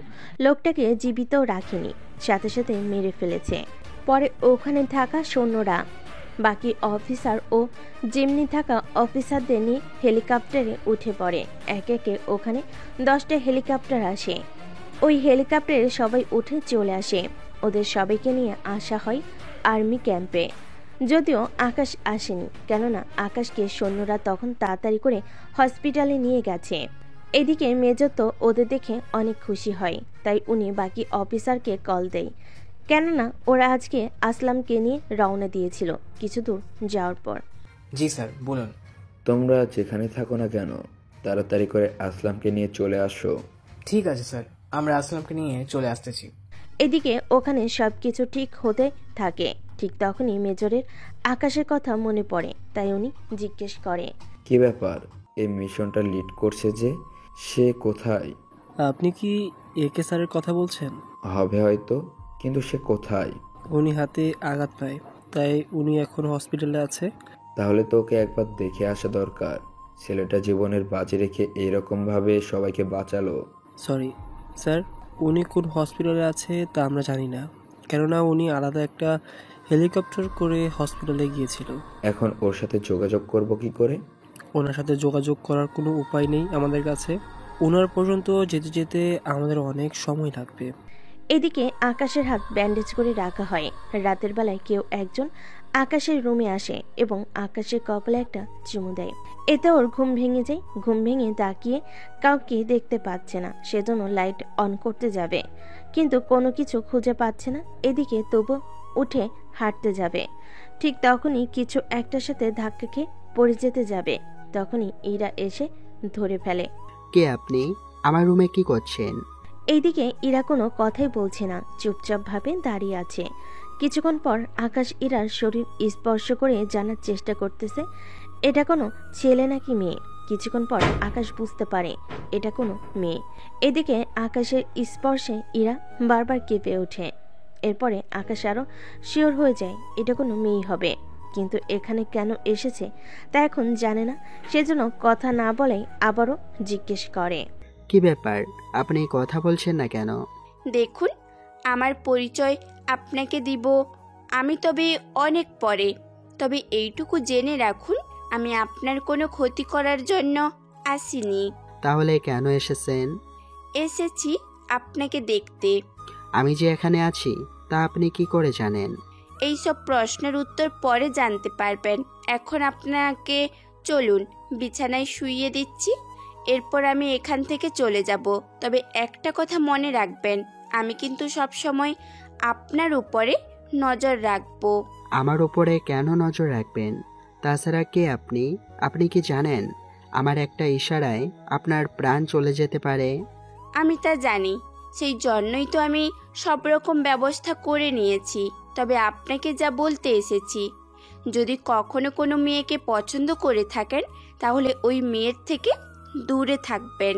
S3: লোকটাকে জীবিত রাখেনি, সাথে সাথে মেরে ফেলেছে। পরে ওখানে থাকা সৈন্যরা বাকি অফিসার ও যেমনি থাকা অফিসারদের নিয়ে হেলিকপ্টারে উঠে পড়ে। একে একে ওখানে 10টা হেলিকপ্টার আসে। ওই হেলিকপ্টারে সবাই উঠে চলে আসে। ওদের সবাইকে নিয়ে আসা হয় আর্মি ক্যাম্পে। যদিও আকাশ আসেনি, কেননা আকাশকে সৈন্যরা তখন তাড়াতাড়ি করে হসপিটালে নিয়ে গেছে। এদিকে মেজর তো ওদের দেখে অনেক খুশি হয়, তাই উনি বাকি অফিসারকে কল দেয়, কেননা ওরা আজকে আসলামকে নিয়ে রওনা দিয়েছিল কিছু দূর যাওয়ার পর।
S5: জি স্যার, বলুন।
S4: তোমরা যেখানে থাকো না কেন, তাড়াতাড়ি করে আসলামকে নিয়ে চলে আসো।
S5: ঠিক আছে স্যার, আমরা আসলামকে নিয়ে চলে আসতেছি।
S3: এদিকে ওখানে সবকিছু ঠিক হতে থাকে। ঠিক তখনই মেজরের আকাশের কথা মনে পড়ে, তাই উনি জিজ্ঞেস করে,
S4: কি ব্যাপার, এই মিশনটা লিড করছে যে, সে কোথায়?
S10: আপনি কি একে স্যারের কথা বলছেন?
S4: হবে হয়তো, কিন্তু সে কোথায়?
S10: উনি হাতে আঘাত পায়, তাই উনি এখন হসপিটালে আছে।
S4: তাহলে তো ওকে একবার দেখে আসা দরকার। ছেলেটা জীবনের বাজি রেখে এইরকম ভাবে সবাইকে বাঁচালো।
S10: সরি স্যার, উনি কোন হসপিটালে আছে তা আমরা জানি না, কেননা উনি আলাদা একটা হেলিকপ্টার করে হসপিটালে গিয়েছিল।
S4: এখন ওর সাথে যোগাযোগ করব কি করে?
S10: ওনার সাথে যোগাযোগ করার কোনো উপায় নেই আমাদের কাছে। ওনার পর্যন্ত যেতে যেতে আমাদের অনেক সময় লাগবে।
S3: এদিকে আকাশের হাত ব্যান্ডেজ করে রাখা হয়। রাতের বেলায় কেউ একজন আকাশের রুমে আসে এবং আকাশের কপালে একটা চুমু দেয়। এতে ওর ঘুম ভেঙে যায়। ঘুম ভেঙে তাকিয়ে কাউকে দেখতে পাচ্ছে না, সেজন্য লাইট অন করতে যাবে, কিন্তু কোনো কিছু খুঁজে পাচ্ছে না। এদিকে তবু উঠে হাঁটতে যাবে, ঠিক তখনই কিছু একটার সাথে ধাক্কা খেয়ে পড়ে যেতে যাবে। তখনই ইরা এসে ধরে ফেলে।
S7: কে আপনি? আমার রুমে কি করছেন?
S3: এইদিকে ইরা কোনো কথাই বলছে না, চুপচাপ ভাবে দাঁড়িয়ে আছে। কিছুক্ষণ পর আকাশ ইরার শরীর স্পর্শ করে জানার চেষ্টা করতেছে এটা কোনো ছেলে নাকি মেয়ে। কিছুক্ষণ পর আকাশ বুঝতে পারে এটা কোনো মেয়ে। এদিকে আকাশের স্পর্শে ইরা বারবার কেঁপে ওঠে। এরপরে আকাশ আরো শিওর হয়ে যায় এটা কোনো মেয়ে হবে, কিন্তু এখানে কেন এসেছে তা এখন জানে না, সেজন্য কথা না বলে আবারও জিজ্ঞেস করে,
S7: কি ব্যাপার, আপনি কথা বলছেন না কেন?
S8: দেখুন, আমার পরিচয় আপনাকে দিব আমি, তবে অনেক পরে। তবে এইটুকু জেনে রাখুন, আমি আপনার কোনো ক্ষতি করার জন্য আসিনি।
S7: তাহলে কেন এসেছেন?
S8: এসেছি আপনাকে দেখতে।
S7: আমি যে এখানে আছি তা আপনি কি করে জানেন?
S8: এইসব প্রশ্নের উত্তর পরে জানতে পারবেন। এখন আপনাকে চলুন, বিছানায় শুইয়ে দিচ্ছি, এরপর আমি এখান থেকে চলে যাব। তবে একটা কথা মনে রাখবেন, আমি কিন্তু সব সময় আপনার উপরে নজর রাখবো।
S7: আমার উপরে কেন নজর রাখবেন? তাছাড়া কে আপনি? আপনি কি জানেন আমার একটা ইশারায় আপনার প্রাণ চলে যেতে পারে।
S8: আমি তা জানি, সেই জন্যই তো আমি সব রকম ব্যবস্থা করে নিয়েছি। তবে আপনাকে যা বলতে এসেছি, যদি কখনো কোনো মেয়েকে পছন্দ করে থাকেন তাহলে ওই মেয়ের থেকে দূরে থাকবেন।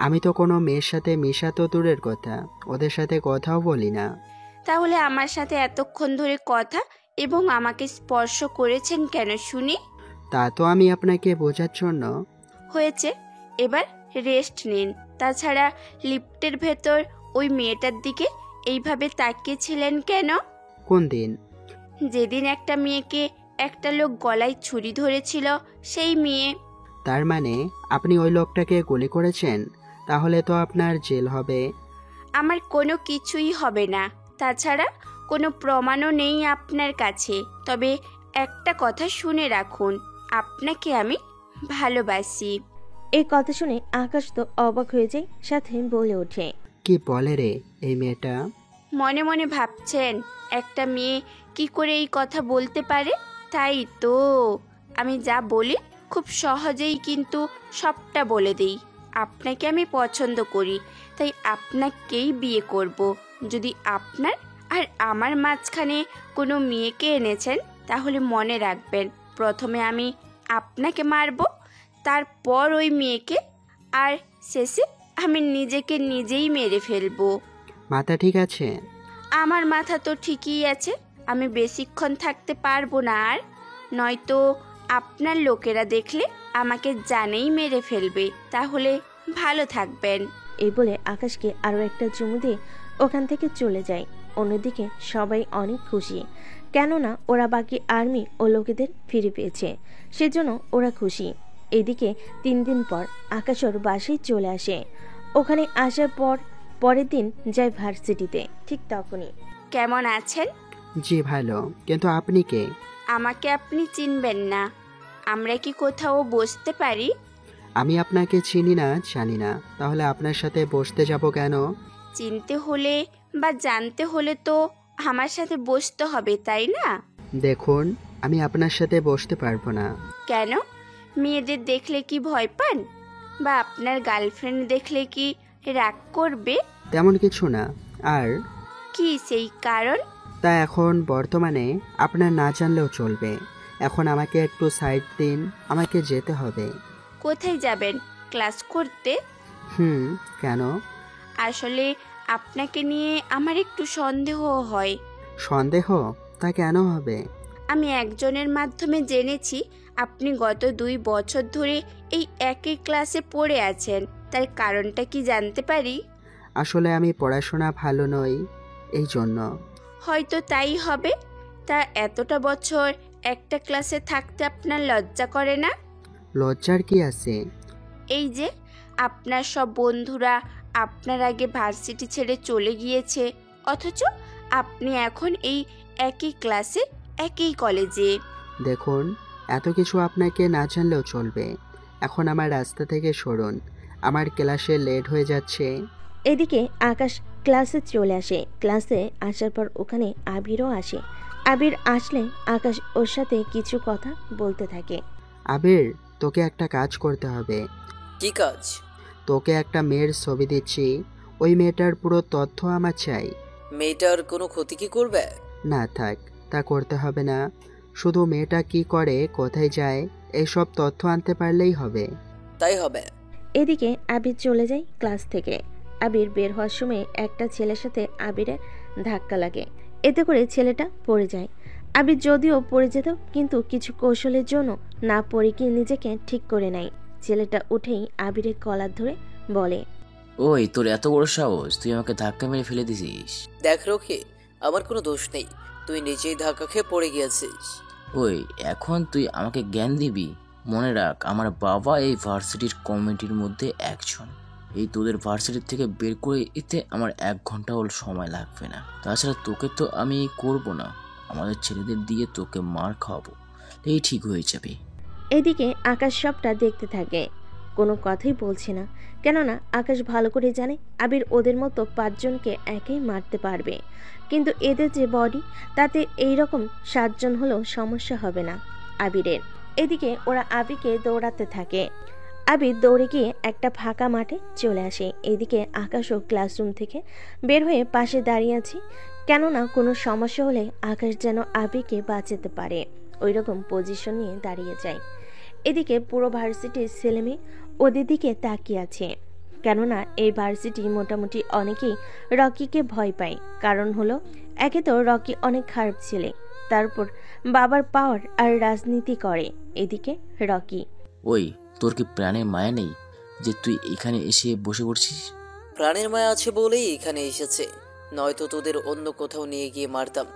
S7: আমি তো কোনো মেয়ের সাথে মেশা তো দূরের কথা, ওদের সাথে কথাও বলি না।
S8: তাহলে আমার সাথে এতক্ষণ ধরে কথা এবং আমাকে স্পর্শ করেছেন কেন শুনি?
S7: তা তো আমি আপনাকে বোঝার জন্য।
S8: হয়েছে, এবার রেস্ট নিন। তাছাড়া লিফটের ভেতর ওই মেয়েটার দিকে এইভাবে তাকিয়েছিলেন কেন?
S7: কোন দিন?
S8: যেদিন একটা মেয়েকে একটা লোক গলায় ছুরি ধরেছিল, সেই মেয়ে।
S7: তার মানে আপনি ওই লোকটাকে গুলি করেছেন? তাহলে তো আপনার জেল হবে।
S8: আমার কোনো কিছুই হবে না। তাছাড়া কোনো প্রমাণও নেই আপনার কাছে। তবে একটা কথা শুনে রাখুন, আপনাকে আমি ভালোবাসি।
S3: এই কথা শুনে আকাশ তো অবাক হয়ে যায়, সাথে বলে ওঠে,
S7: কি বলে রে এই মেয়েটা?
S8: মনে মনে ভাবছেন একটা মেয়ে কি করে এই কথা বলতে পারে? তাই তো আমি যা বলি খুব সহজেই কিন্তু সবটা বলে দিই। আপনাকে আমি পছন্দ করি, তাই আপনাকেই বিয়ে করব। যদি আপনার আর আমার মাঝখানে কোনো মেয়েকে এনেছেন তাহলে মনে রাখবেন, প্রথমে আমি আপনাকে মারব, তারপর ওই মেয়েকে, আর শেষে আমি নিজেকে নিজেই মেরে ফেলবো।
S7: মাথা ঠিক আছে?
S8: আমার মাথা তো ঠিকই আছে। আমি বেশিক্ষণ থাকতে পারবো না আর, নয়তো আপনার লোকেরা দেখলে আমাকে জানেই মেরে ফেলবে। তাহলে ভালো থাকবেন।
S3: এই বলে আকাশকে আরও একটা চুমু দিয়ে ওখান থেকে চলে যায়। অন্যদিকে সবাই অনেক খুশি, কেননা ওরা বাকি আর্মি ও লোকেদের ফিরে পেয়েছে, সেজন্য ওরা খুশি। এদিকে 3 দিন পর আকাশ ওর বাসায় চলে আসে। ওখানে আসার পর পরের দিন যায় ভার্সিটিতে। ঠিক তখনই,
S8: কেমন আছেন?
S7: জি ভালো, কিন্তু আপনি কে?
S8: আমাকে আপনি চিনবেন না। আমরা কি কোথাও বসতে পারি?
S7: আমি আপনাকে চিনি না, জানি না, তাহলে আপনার সাথে বসতে যাব কেন?
S8: চিনতে হলে বা জানতে হলে তো আমার সাথে বসতে হবে, তাই না?
S7: দেখুন, আমি আপনার সাথে বসতে পারবো না।
S8: কেন? মেয়েদের দেখলে কি ভয় পান? বা আপনার গার্লফ্রেন্ড দেখলে কি রাগ করবে?
S7: তেমন কিছু না। আর
S8: কি সেই কারণ?
S7: তা এখন বর্তমানে আপনার না জানলেও চলবে। এখন আমাকে একটু সাইড দিন, আমাকে যেতে হবে।
S8: কোথায় যাবেন? ক্লাস করতে?
S7: কেন?
S8: আসলে আপনাকে নিয়ে আমার একটু সন্দেহ হয়।
S7: সন্দেহ? তা কেন হবে?
S8: আমি একজনের মাধ্যমে জেনেছি আপনি গত 2 বছর ধরে এই একই ক্লাসে পড়ে আছেন। তার কারণটা কি জানতে পারি?
S7: আসলে আমি পড়াশোনা ভালো নই, এই জন্য।
S8: হয়তো তাই হবে। তা এতটা বছর একটা ক্লাসে থাকতে আপনার লজ্জা করে না?
S7: লজ্জার কি আছে?
S8: এই যে আপনার সব বন্ধুরা আপনার আগে ভার্সিটি ছেড়ে চলে গিয়েছে, অথচ আপনি এখন এই একই ক্লাসে, একই কলেজে।
S7: দেখুন, এত কিছু আপনাকে না জানলেও চলবে। এখন আমার রাস্তা থেকে সরুন, আমার ক্লাসে লেট হয়ে যাচ্ছে।
S3: এদিকে আকাশ ক্লাসে চলে আসে। ক্লাসে আসার পর ওখানে আবিরও আসে। আবির আসলে আকাশ ওর সাথে কিছু কথা বলতে থাকে।
S7: আবির, তোকে একটা কাজ করতে হবে।
S6: কি কাজ?
S7: তোকে একটা মেয়ের ছবি দিচ্ছি, ওই মেয়েটার পুরো তথ্য আমার চাই।
S6: মেয়েটার কোনো ক্ষতি কি করবে?
S7: না থাক, তা করতে হবে না। শুধু মেয়েটা কি করে, কোথায় যায়, এইসব তথ্য আনতে পারলেই হবে।
S6: তাই হবে।
S3: এদিকে আবির চলে যায় ক্লাস থেকে। আবির বের হওয়ার সময় একটা ছেলের সাথে আবিরের ধাক্কা লাগে। এতে করে ছেলেটা পড়ে যায়। আবির যদিও পড়ে যেত, কিন্তু কিছু কৌশলের জন্য না পড়ে গিয়ে নিজেকে ঠিক করে নেয়। ছেলেটা উঠেই আবিরের কলার ধরে বলে,
S12: ওই তোর এত বড় সাহস, তুই আমাকে ধাক্কা মেরে ফেলে দিছিস?
S6: দেখ রকি, আমার কোনো দোষ নেই, তুই নিজেই ধাক্কা খেয়ে পড়ে গিয়েছিস।
S12: ওই এখন তুই আমাকে জ্ঞান দিবি? মনে রাখ, আমার বাবা এই ভার্সিটির কমিটির মধ্যে একজন। এই তোদের ভার্সিটির থেকে বের করে এতে আমার 1 ঘন্টাও সময় লাগবে না। তাছাড়া তোকে তো আমি করব না, আমাদের ছেলেদের দিয়ে তোকে মার খাওয়াবো, এই ঠিক হয়ে যাবে।
S3: এদিকে আকাশ সবটা দেখতে থাকে, কোনো কথাই বলছে না, কেননা আকাশ ভালো করে জানে আবির ওদের মতো 5 জনকে একাই মারতে পারবে। কিন্তু এদের যে বডি, তাতে এইরকম 7 জন হলেও সমস্যা হবে না আবিরের। এদিকে ওরা আবিরকে দৌড়াতে থাকে। আবির দৌড়ে গিয়ে একটা ফাঁকা মাঠে চলে আসে। এদিকে আকাশও ক্লাসরুম থেকে বের হয়ে পাশে দাঁড়িয়ে আছে, কেননা কোনো সমস্যা হলে আকাশ যেন আবিরকে বাঁচাতে পারে ওই রকম পজিশন নিয়ে দাঁড়িয়ে যায়। এদিকে পুরো ভার্সিটির ছেলেমেয়ে ওদের দিকে তাকিয়ে আছে, কেননা এই ভার্সিটি মোটামুটি অনেকেই রকিকে ভয় পায়। কারণ হলো, একে তো রকি অনেক খারাপ ছেলে, তারপর বাবার পাওয়ার আর রাজনীতি করে। এদিকে রকি।
S12: ওই, তোর কি প্রাণের মায়া নেই যে তুই এখানে এসে বসে পড়ছিস?
S6: প্রাণের মায়া আছে বলেই এখানে এসেছে, নয়তো তোদের অন্য কোথাও নিয়ে গিয়ে মারতাম।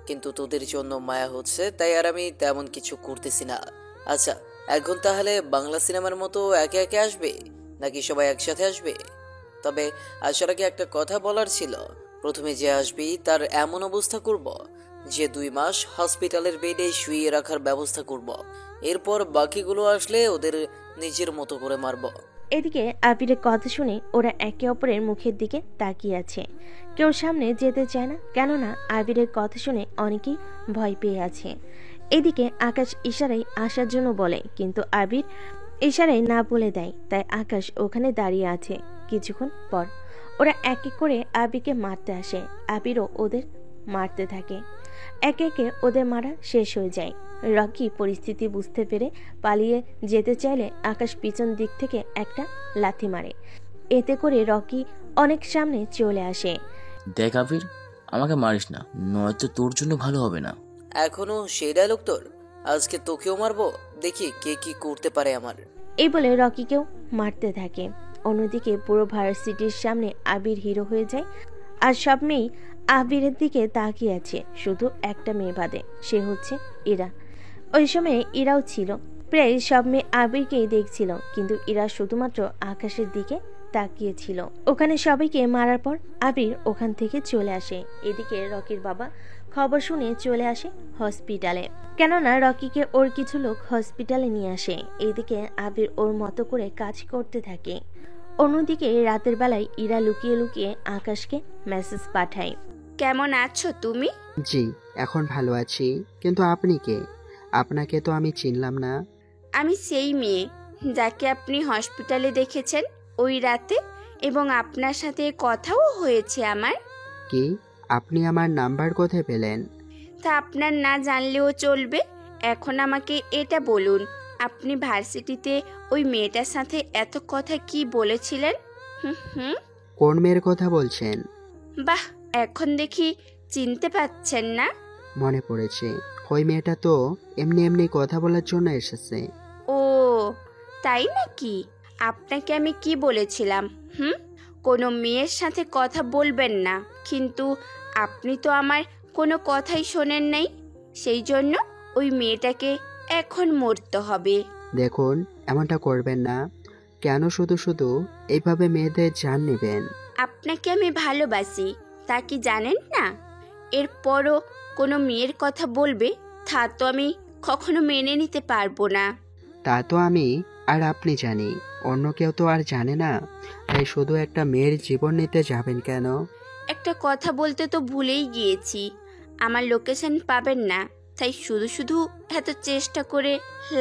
S6: কিন্তু তোদের জন্য মায়া হচ্ছে, তাই আর আমি তেমন কিছু করতেছি না। আচ্ছা, এখন তাহলে বাংলা সিনেমার মতো একে একে আসবে নাকি সবাই একসাথে আসবে? তবে আসার আগে একটা কথা বলার ছিল। প্রথমে যে আসবি তার এমন অবস্থা করব যে 2 মাস হসপিটালের বেডে শুয়ে রাখার ব্যবস্থা করব। এরপর বাকিগুলো আসলে ওদের নিজের মতো করে মারব।
S3: এদিকে আবিরের কথা শুনে ওরা একে অপরের মুখের দিকে তাকিয়ে আছে। কেউ সামনে যেতে চায় না, কেননা আবিরের কথা শুনে অনেকেই ভয় পেয়ে আছে। এদিকে আকাশ ইশারায় আসার জন্য বলে, কিন্তু আবির ইশারায় না বলে দেয়, তাই আকাশ ওখানে দাঁড়িয়ে আছে। কিছুক্ষণ পর ওরা এক এক করে আবিরকে মারতে আসে। আবিরও ওদের মারতে থাকে। একে একে ওদের মারা শেষ হয়ে যায়। রকি পরিস্থিতি বুঝতে পেরে পালিয়ে যেতে চাইলে আকাশ পিছন দিক থেকে একটা লাথি মারে। এতে করে রকি অনেক সামনে চলে আসে।
S12: দেখ আবির, আমাকে মারিস না, নয়তো তোর জন্য ভালো হবে না।
S6: এখনো সেই ডায়লগ তোর? আজকে তোকেও মারবো, দেখি কে কি করতে পারে আমার।
S3: এই বলে রকিকেও মারতে থাকে। অন্যদিকে পুরো ভার্সিটির সামনে আবির হিরো হয়ে যায়, আর সব মেয়েই আবিরের দিকে তাকিয়ে আছে, শুধু একটা মেয়ে বাদে, সে হচ্ছে ইরা। ওই সময় ইরাও ছিল। প্রায় সব মেয়ে আবিরকেই দেখছিল, কিন্তু ইরা শুধুমাত্র আকাশের দিকে তাকিয়েছিল। ওখানে সবাইকে মারার পর আবির ওখান থেকে চলে আসে। এদিকে রকির বাবা খবর শুনে চলে আসে হসপিটালে, কেননা রকিকে ওর কিছু লোক হসপিটালে নিয়ে আসে। এদিকে আবির ওর মতো করে কাজ করতে থাকে। অন্যদিকে রাতের বেলায় ইরা লুকিয়ে লুকিয়ে আকাশকে মেসেজ পাঠায়।
S8: কেমন আছো তুমি?
S7: জি, এখন ভালো আছি, কিন্তু আপনি কে? আপনাকে তো আমি চিনলাম না।
S8: আমি সেই মেয়ে যাকে আপনি হসপিটালে দেখেছেন ওই রাতে, এবং আপনার সাথে কথাও হয়েছে আমার।
S7: কি? আপনি আমার নাম্বার কোথায় পেলেন?
S8: তা আপনার না জানলেও চলবে। এখন আমাকে এটা বলুন, আপনি ভার্সিটিতে ওই মেয়েটার সাথে এত কথা কি বলেছিলেন? হুম।
S7: কোন মেয়ের কথা বলছেন?
S8: বাহ, এখন দেখি চিনতে পাচ্ছেন না।
S7: মনে পড়েছে, ওই মেয়েটা তো এমনি এমনি কথা বলার জন্য এসেছে।
S8: ও তাই নাকি? আপনাকে আমি কি বলেছিলাম? কোনো মেয়ের সাথে কথা বলবেন না, কিন্তু আপনি তো আমার কোনো কথাই শোনেন নাই। সেই জন্য ওই মেয়েটাকে এখন মরতে হবে।
S7: দেখুন, এমনটা করবেন না। কেন শুধু শুধু এইভাবে মেয়েদের জান নেবেন?
S8: আপনাকে আমি ভালোবাসি, তা কি জানেন না? এরপরও কোনো মেয়ের কথা বলবে, তা তো আমি কখনো মেনে নিতে পারবো না।
S7: তা তো আমি আর আপনি জানি, অন্য কেউ তো আর জানে না। তাই শুধু একটা মেয়ের জীবন নিতে যাবেন কেন?
S8: একটা কথা বলতে তো ভুলেই গিয়েছি, আমার লোকেশন পাবেন না, তাই শুধু শুধু এত চেষ্টা করে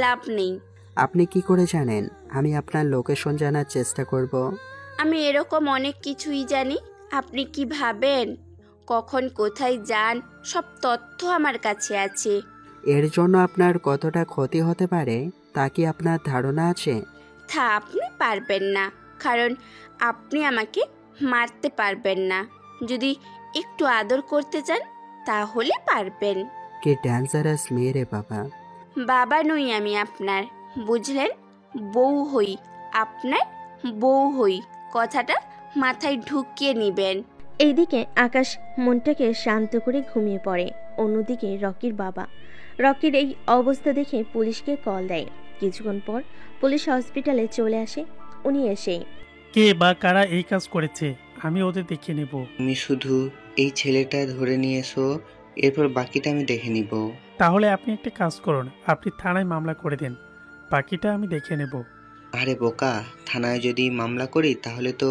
S8: লাভ নেই।
S7: আপনি কি করে জানেন আমি আপনার লোকেশন জানার চেষ্টা করব?
S8: আমি এরকম অনেক কিছুই জানি। আপনি কি ভাবেন কখন কোথায় যান সব তথ্য আমার কাছে আছে।
S7: এর জন্য আপনার কতটা ক্ষতি হতে পারে তা কি আপনার ধারণা আছে?
S8: তা আপনি পারবেন না, কারণ আপনি আমাকে মারতে পারবেন না। যদি একটু আদর করতে চান তাহলে পারবেন।
S7: কি ডেঞ্জারাস মেয়ে রে বাবা।
S8: বাবা নই আমি আপনার, বুঝলেন? বউ হই, আপনার বউ হই। কথাটা মাথায় ঢুকিয়ে নিবেন।
S3: এইদিকে আকাশ মনটাকে শান্ত করে ঘুমিয়ে পড়ে। অন্যদিকে রকির বাবা রকির এই অবস্থা দেখে পুলিশকে কল দেয়। কিছুক্ষণ পর পুলিশ হসপিটালে চলে আসে। উনি এসে,
S13: কে বা কারা এই কাজ করেছে আমি ওদের দেখে নেব।
S14: তুমি শুধু এই ছেলেটা ধরে নিয়ে এসো, এরপর বাকিটা আমি দেখে নিব।
S13: তাহলে আপনি একটা কাজ করুন, আপনি থানায় মামলা করে দেন, বাকিটা আমি দেখে নেব।
S14: আরে বোকা, থানায় যদি মামলা করি তাহলে তো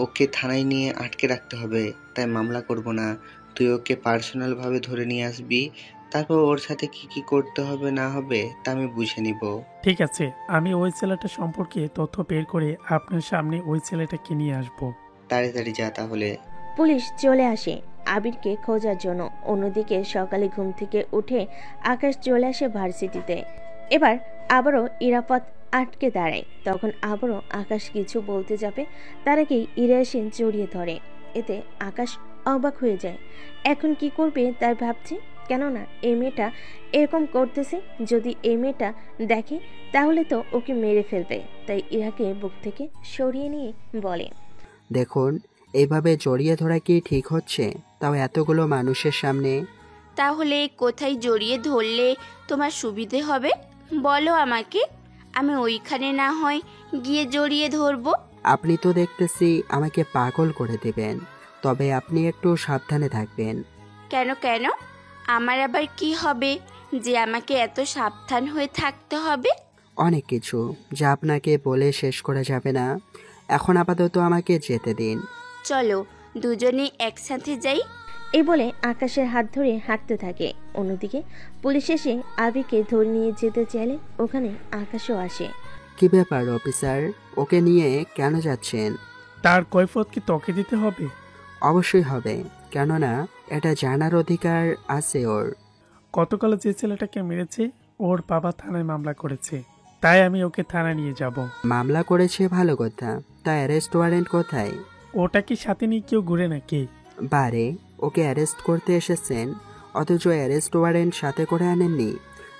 S14: ওকে থানায় নিয়ে আটকে রাখতে হবে, তাই মামলা করব না। তুই ওকে পার্সোনালভাবে ধরে নিয়ে আসবি, তারপর ওর সাথে কি কি করতে হবে না হবে তা আমি বুঝে নিব।
S13: ঠিক আছে, আমি ওই ছেলেটা সম্পর্কে তথ্য বের করে আপনার সামনে ওই ছেলেটাকে নিয়ে আসবো।
S14: তাড়াতাড়ি যা তাহলে।
S3: পুলিশ চলে আসে আবিরকে খোঁজার জন্য। অন্যদিকে সকালে ঘুম থেকে উঠে আকাশ চলে আসে ভার্সিটিতে। এবার আবারও ইরাপত আটকে দাঁড়ায়। তখন আবারও আকাশ কিছু বলতে যাবে, তার আগেই ইরা এসে জড়িয়ে ধরে। এতে আকাশ অবাক হয়ে যায়। এখন কি করবে তাই ভাবছে, কেননা এই মেয়েটা এরকম করতেছে। যদি এই মেয়েটা দেখে তাহলে তো ওকে মেরে ফেলবে। তাই ইরাকে বুক থেকে সরিয়ে নিয়ে বলে,
S7: দেখুন, এইভাবে জড়িয়ে ধরা কি ঠিক হচ্ছে, তাও এতগুলো মানুষের সামনে?
S8: তাহলে কোথায় জড়িয়ে ধরলে তোমার সুবিধে হবে বলো আমাকে, আমি ওইখানে না হয় গিয়ে জড়িয়ে ধরবো।
S7: আপনি তো দেখতেছি আমাকে পাগল করে দেবেন, তবে আপনি একটু সাবধানে থাকবেন।
S8: কেন কেন, আমার আবার কি হবে যে আমাকে এত সাবধান হয়ে থাকতে হবে?
S7: অনেক কিছু, যা আপনাকে বলে শেষ করা যাবে না। এখন আপাতত আমাকে যেতে দিন।
S8: চলো দুজনে একসাথে যাই।
S3: এই বলে আকাশের হাত ধরে হাঁটতে থাকে। অন্যদিকে পুলিশ এসে আবিকে ধরে নিয়ে যেতে চাইলে ওখানে আকাশও আসে।
S7: কি ব্যাপার অফিসার, ওকে নিয়ে কেন যাচ্ছেন?
S13: তার কৈফিয়ত কি তোকে দিতে হবে?
S7: অবশ্যই হবে, কেননা এটা জানার অধিকার আছে ওর।
S13: গতকাল যে ছেলেটাকে মেরেছে ওর বাবা থানায় মামলা করেছে, তাই আমি ওকে থানায় নিয়ে যাব।
S7: মামলা করেছে ভালো কথা, তা অ্যারেস্ট ওয়ারেন্ট কোথায়?
S13: ওটা কি সাথে নিয়ে কেউ ঘুরে নাকি?
S7: বারে, ওকে অ্যারেস্ট করতে এসেছেন অথচ অ্যারেস্ট ওয়ারেন্ট সাথে করে আনেননি?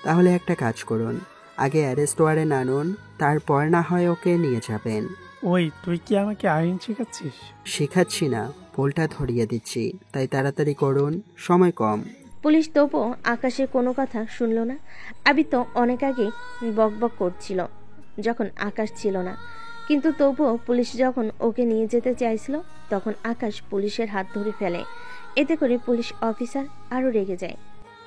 S7: তাহলে একটা কাজ করুন, আগে অ্যারেস্ট ওয়ারেন্ট আনুন, তারপর না হয় ওকে নিয়ে যাবেন।
S13: ওই তুই কি আমাকে আইন শেখাচ্ছিস?
S7: শেখাচ্ছি না, ভুলটা ধরিয়ে দিচ্ছি, তাই তাড়াতাড়ি করুন, সময় কম।
S3: পুলিশ তবুও আকাশের কোনো কথা শুনল না। আবি তো অনেক আগে বকবক করছিল যখন আকাশ ছিল না, কিন্তু তবুও পুলিশ যখন ওকে নিয়ে যেতে চাইছিল তখন আকাশ পুলিশের হাত ধরে ফেলে। এতে করে পুলিশ অফিসার আরও রেগে যায়।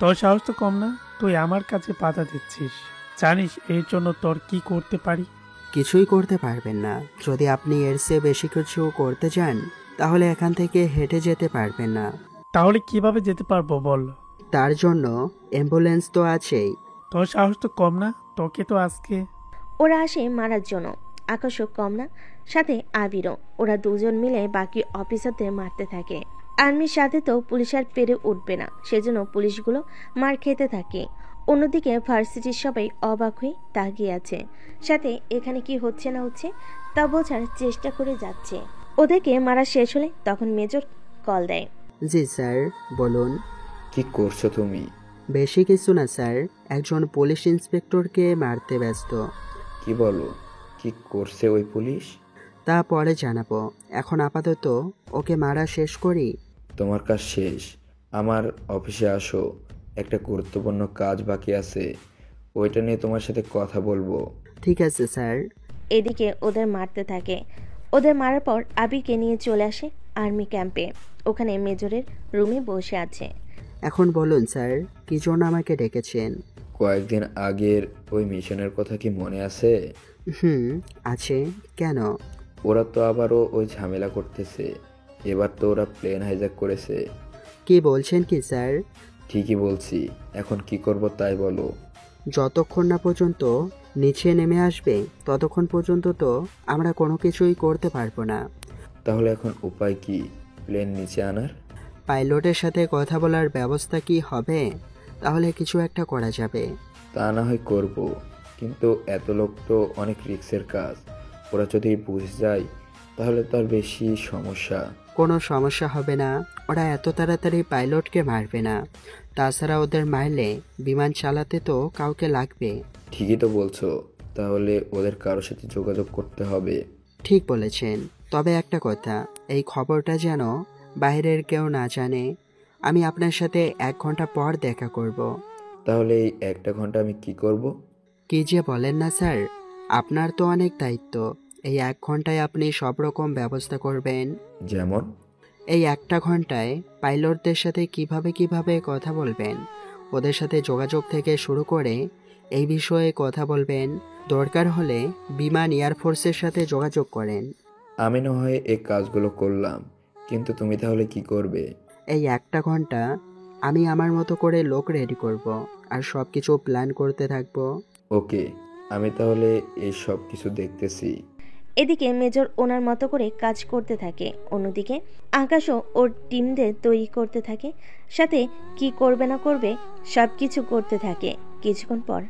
S13: তোর সাহস তো কম না, তুই আমার কাছে বাধা দিচ্ছিস। জানিস এর জন্য তোর কি করতে পারি?
S7: কিছুই করতে পারবেন না। যদি আপনি এর চেয়ে বেশি কিছু করতে চান তাহলে এখান থেকে হেঁটে যেতে পারবেন না।
S13: তাহলে কিভাবে যেতে পারবো বল?
S7: তার জন্য অ্যাম্বুলেন্স তো আছেই।
S13: তোর সাহস তো কম না, তোকে তো আজকে।
S3: ওরা আসে মারার জন্য, আকাশও কম না, সাথে আবিরও। ওরা দুজন মিলে বাকি অফিসারদের মারতে থাকে। আর্মির সাথে তো পুলিশ আর পেরে উঠবে না, সেজন্য পুলিশগুলো মার খেতে থাকে। অন্যদিকে ভার্সিটির সবাই অবাক হয়ে তাকিয়ে আছে, সাথে এখানে কি হচ্ছে না হচ্ছে তা বোঝার চেষ্টা করে যাচ্ছে। ওদেরকে মারা শেষ হলে তখন মেজর কল দেয়।
S7: জি স্যার, বলুন।
S4: কি করছো তুমি?
S7: বেশি কিছু না স্যার, একজন পুলিশ ইন্সপেক্টরকে মারতে ব্যস্ত।
S4: কি বলো, কি করছে ওই পুলিশ?
S7: তা পরে জানাবো, এখন আপাতত ওকে মারা শেষ করি।
S4: তোমার কাজ শেষ, আমার অফিসে আসো, একটা গুরুত্বপূর্ণ কাজ বাকি আছে, ওইটা নিয়ে তোমার সাথে কথা বলবো।
S7: ঠিক আছে স্যার।
S3: এদিকে ওদের মারতে থাকে। ওদের মারার পর আবিরকে নিয়ে চলে আসে আর্মি ক্যাম্পে। ওখানে মেজরের রুমে বসে আছে।
S7: এখন বলুন স্যার, কি জন্য আমাকে ডেকেছেন?
S4: কয়েকদিন আগের ওই মিশনের কথা কি মনে আছে?
S7: আছে। কেন?
S4: ওরা তো আবারও ওই ঝামেলা করতেছে। এবার তো ওরা প্লেন হাইজ্যাক করেছে।
S7: কি বলছেন কি স্যার?
S4: ঠিকই বলছি, এখন কি করব তাই বলো।
S7: যতক্ষণ না পর্যন্ত নিচে নেমে আসবে ততক্ষণ পর্যন্ত তো আমরা কোনো কিছুই করতে পারবো না।
S4: তাহলে এখন উপায় কি প্লেন নিচে আনার?
S7: পাইলটের সাথে কথা বলার ব্যবস্থা কি হবে? তাহলে কিছু একটা করা যাবে।
S4: তা না হয় করব, কিন্তু এত লোক তো অনেক রিস্কের কাজ। ওরা যদি বুঝে যায় তাহলে তো আর বেশি সমস্যা।
S7: কোনো সমস্যা হবে না, ওরা এত তাড়াতাড়ি পাইলটকে মারবে না। তাছাড়া ওদের মারলে বিমান চালাতে তো কাউকে লাগবে।
S4: ঠিকই তো বলছো, তাহলে ওদের কারোর সাথে যোগাযোগ করতে হবে।
S7: ঠিক বলেছেন, তবে একটা কথা, এই খবরটা যেন বাইরের কেউ না জানে। আমি আপনার সাথে 1 ঘন্টা পর দেখা করব।
S4: তাহলে এই 1টা ঘন্টা আমি কি করব?
S7: কি যে বলেন না স্যার, আপনার তো অনেক দায়িত্ব। এই 1 ঘন্টায় আপনি সব রকম ব্যবস্থা করবেন।
S4: যেমন?
S7: এই 1টা ঘন্টায় পাইলটদের সাথে কিভাবে কথা বলবেন, ওদের সাথে যোগাযোগ থেকে শুরু করে এই বিষয়ে কথা বলবেন। দরকার হলে বিমান এয়ারফোর্সের সাথে যোগাযোগ করেন।
S4: আমি না হয় এই কাজগুলো করলাম, কিন্তু তুমি তাহলে কি করবে?
S7: এই 1টা ঘন্টা আমি আমার মতো করে লোক রেডি করব আর সব কিছু প্ল্যান করতে থাকবো।
S4: ওকে, আমি তাহলে এই সব কিছু দেখতেছি।
S3: এদিকে মেজর ওনার মতো করে কাজ করতে থাকে, অন্যদিকে আকাশও ওর টিমদের তৈরি করতে থাকে, সাথে কি করবে না করবে সব কিছু করতে থাকে। কিছুক্ষণ পর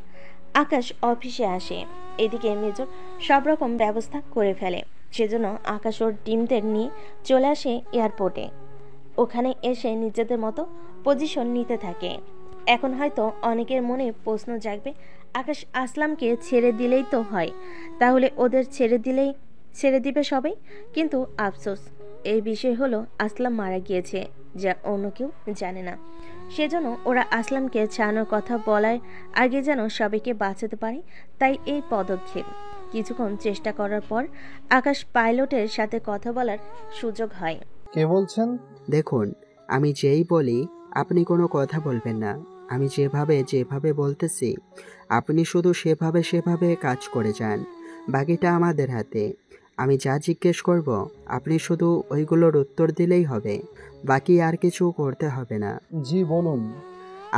S3: আকাশ অফিসে আসে। এদিকে মেজর সব রকম ব্যবস্থা করে ফেলে, সেজন্য আকাশ ওর টিমদের নিয়ে চলে আসে এয়ারপোর্টে। ওখানে এসে নিজেদের মতো পজিশন নিতে থাকে। এখন হয়তো অনেকের মনে প্রশ্ন জাগবে, আকাশ আসলামকে ছেড়ে দিলেই তো হয়, তাহলে ওদের ছেড়ে দিবে সবাই। কিন্তু আফসোস, এই বিষয় হলো আসলাম মারা গিয়েছে, যা অন্য কেউ জানে না। সেজন্য ওরা আসলামকে ছাড়ানোর কথা বলার আগে যেন সবাইকে বাঁচাতে পারে, তাই এই পদক্ষেপ। কিছুক্ষণ চেষ্টা করার পর আকাশ পাইলটের সাথে কথা বলার সুযোগ হয়।
S15: কে বলছেন?
S7: দেখুন, আমি যেই বলি আপনি কোনো কথা বলবেন না। আমি যেভাবে বলতেছি আপনি শুধু সেভাবে কাজ করে যান। বাকিটা আমাদের হাতে। আমি যা জিজ্ঞেস করব আপনি শুধু ওইগুলোর উত্তর দিলেই হবে, বাকি আর কিছু করতে হবে না।
S15: জি বলুন।